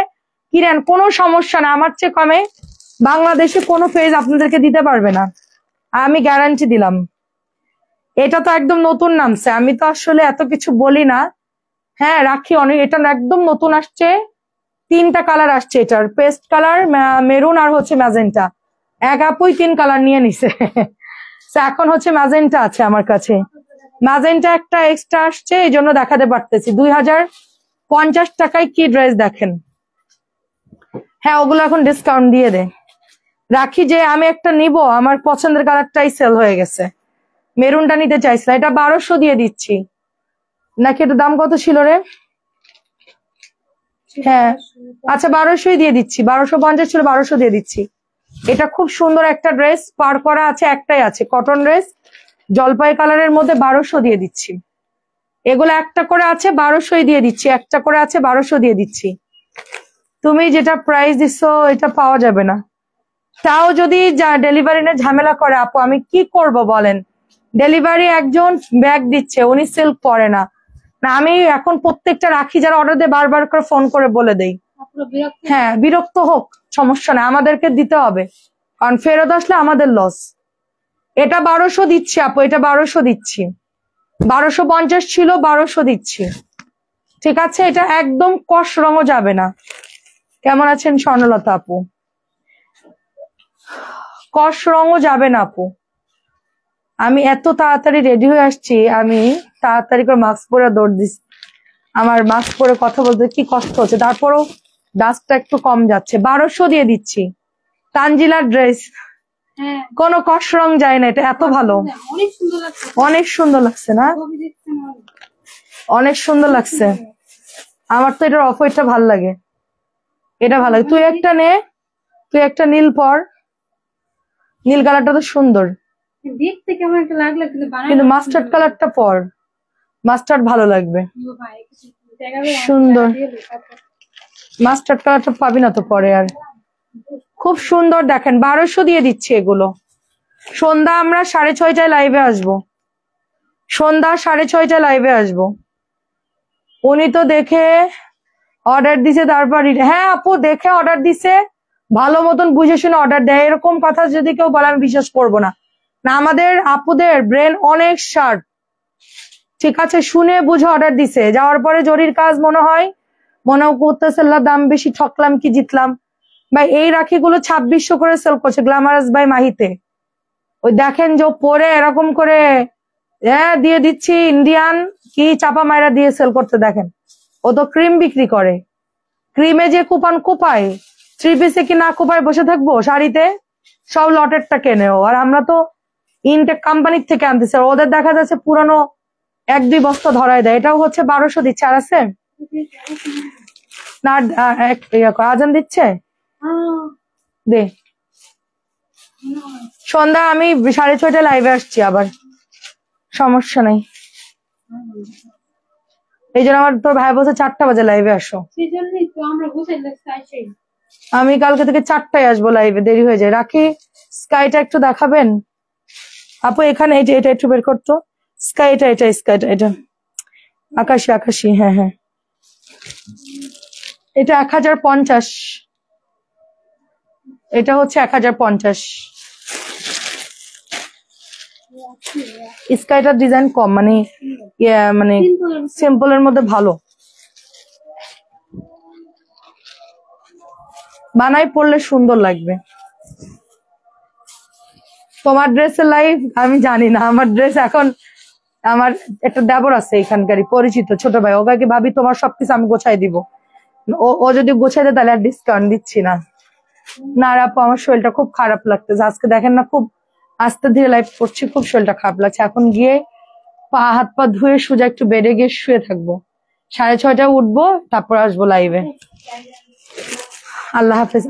কিনেন, কোনো সমস্যা না। আমার চেয়ে কমে বাংলাদেশে কোনো পেজ আপনাদেরকে দিতে পারবে না, আমি গ্যারান্টি দিলাম। এটা তো একদম নতুন নামছে, আমি তো আসলে এত কিছু বলি না। হ্যাঁ রাখি অনেক, এটা একদম নতুন আসছে, 3টা কালার আসছে এটার, পেস্ট কালার, মেরুন আর হচ্ছে ম্যাজেন্টা। এক আপুই 3 কালার নিয়ে নিছে। এখন হচ্ছে ম্যাজেন্টা আছে আমার কাছে, ম্যাজেন্টা একটা এক্সট্রা আসছে, এই জন্য দেখাতে পারতেছি। 2050 টাকায় কি ড্রেস দেখেন। হ্যাঁ ওগুলো এখন ডিসকাউন্ট দিয়ে দে রাখি, যে আমি একটা নিব, আমার পছন্দের কালারটাই সেল হয়ে গেছে, মেরুনটা নিতে চাইছিলাম, এটা 1200 দিয়ে দিচ্ছি নাকি? এটা দাম কত ছিল রে? হ্যাঁ আচ্ছা 1200 দিয়ে দিচ্ছি, 1250 ছিল, 1200 দিয়ে দিচ্ছি। এটা খুব সুন্দর একটা ড্রেস, পার করা আছে, একটাই আছে কটন ড্রেস, জলপাই কালারের মধ্যে 1200 দিয়ে দিচ্ছি। এগুলো একটা করে আছে 1200 দিয়ে দিচ্ছি, একটা করে আছে 1200 দিয়ে দিচ্ছি। তুমি যেটা প্রাইস দিচ্ছ এটা পাওয়া যাবে না, তাও যদি ডেলিভারি নিয়ে ঝামেলা করে আপু আমি কি করব বলেন? ডেলিভারি একজন ব্যাগ দিচ্ছে, উনি সিল্ক পরে না, না আমি এখন প্রত্যেকটা রাখি যারা অর্ডার দেয় বারবার করে ফোন করে বলে দেই। হ্যাঁ বিরক্ত হোক সমস্যা না, আমাদেরকে দিতে হবে, কারণ ফেরত আসলে আমাদের লস। এটা 1200 দিচ্ছি আপু, এটা 1200 দিচ্ছি, 1250 ছিল, 1200 দিচ্ছি, ঠিক আছে? এটা একদম কস রঙও যাবে না। কেমন আছেন স্বর্ণলতা আপু? কস রঙও যাবে না আপু। আমি এত তাড়াতাড়ি রেডি হয়ে আসছি, আমি তাড়াতাড়ি করে মাস্ক পরে দৌড় দিচ্ছি, আমার মাস্ক পরে কথা বলতে কি কষ্ট হচ্ছে, তারপরও ডাস্টটা একটু কম যাচ্ছে। 1200 দিয়ে দিচ্ছি, তানজিলার ড্রেস, কোনো কস রং যায় না, এটা এত ভালো, অনেক সুন্দর লাগছে না? অনেক সুন্দর লাগছে, আমার তো এটার অফ হোয়াইটটা ভাল লাগে, এটা ভালো লাগে। তুই একটা নে, তুই একটা নীল পর, নীল কালারটা তো সুন্দর, দেখতে কেমন একটা লাগলো, কিন্তু মাস্টার্ড কালারটা পর, মাস্টার্ড ভালো লাগবে, সুন্দর। মাস্টার্ড কালারটা পাবি না তো পরে আর, খুব সুন্দর দেখেন। 1200 দিয়ে দিচ্ছি এগুলো। সন্ধ্যা আমরা 6:30টায় লাইভে আসবো, সন্ধ্যা 6:30টায় লাইভে আসবো। উনি তো দেখে অর্ডার দিছে, তারপর হ্যাঁ আপু দেখে অর্ডার দিছে, ভালো মতন বুঝে শুনে অর্ডার দেয়, এরকম কথা যদি কেউ বলে আমি বিশ্বাস করবো না। না আমাদের আপুদের ব্রেন অনেক শার্প, ঠিক আছে? শুনে বুঝে অর্ডার দিছে, যাওয়ার পরে জরির কাজ মনে হয়, মনে করতেছে দাম বেশি, ঠকলাম কি জিতলাম। ভাই এই রাখিগুলো 2600 করে সেল করছে গ্ল্যামারাস বাই মাহিতে, ওই দেখেন যে পরে এরকম করে হ্যাঁ দিয়ে দিচ্ছি, ইন্ডিয়ান কি চাপা মায়েরা দিয়ে সেল করতে দেখেন। ও তো ক্রিম বিক্রি করে, ক্রিমে যে কুপন কোপায়, 3 পিসে কি না কোপায় বসে থাকবো? শাড়িতে সব লটেরটা কেনে ও, আর আমরা তো ইনটেক কোম্পানির থেকে আনতেছি, ওদের দেখা যাচ্ছে পুরানো 1-2 বস্তা ধরায় দেয়। এটাও হচ্ছে 1200 দিচ্ছে, আর আছে না আজান দিচ্ছে দে। সন্ধ্যা আমি 6:30 লাইভে আসছি আবার, সমস্যা নেই। এই জন্য আমার তোর ভাই বলছে 4টা বাজে লাইভে আসো। আমি কালকে থেকে 4টায় আসবো লাইভে, দেরি হয়ে যায়। রাখি, স্কাইটা একটু দেখাবেন আপু? এখানে এটা একটু বের করতো। স্কাইটা এটা আকাশি আকাশি, হ্যাঁ হ্যাঁ, এটা 1050, এটা হচ্ছে 1050। স্কাইটার ডিজাইন কম, মানে মানে সিম্পলের মধ্যে ভালো বানাই, পড়লে সুন্দর লাগবে। তোমার ড্রেসের লাইভ আমি জানি না, আমার ড্রেস এখন আমার একটা দেবর আছে এখানকারই পরিচিত ছোট ভাই, ওকে ভাবি তোমার সবকিছু আমি গোছাই দিব। ও যদি গোছাই দেয় তাহলে আর ডিসকাউন্ট দিচ্ছি না। না আপু, আমার শরীরটা খুব খারাপ লাগতেছে আজকে, দেখেন না খুব আস্তে ধীরে লাইভ করছি, খুব শরীরটা খারাপ লাগছে। এখন গিয়ে হাত পা ধুয়ে সোজা একটু বেডে গিয়ে শুয়ে থাকবো, 6:30টায় উঠবো, তারপর আসবো লাইভে। আল্লাহ হাফেজ।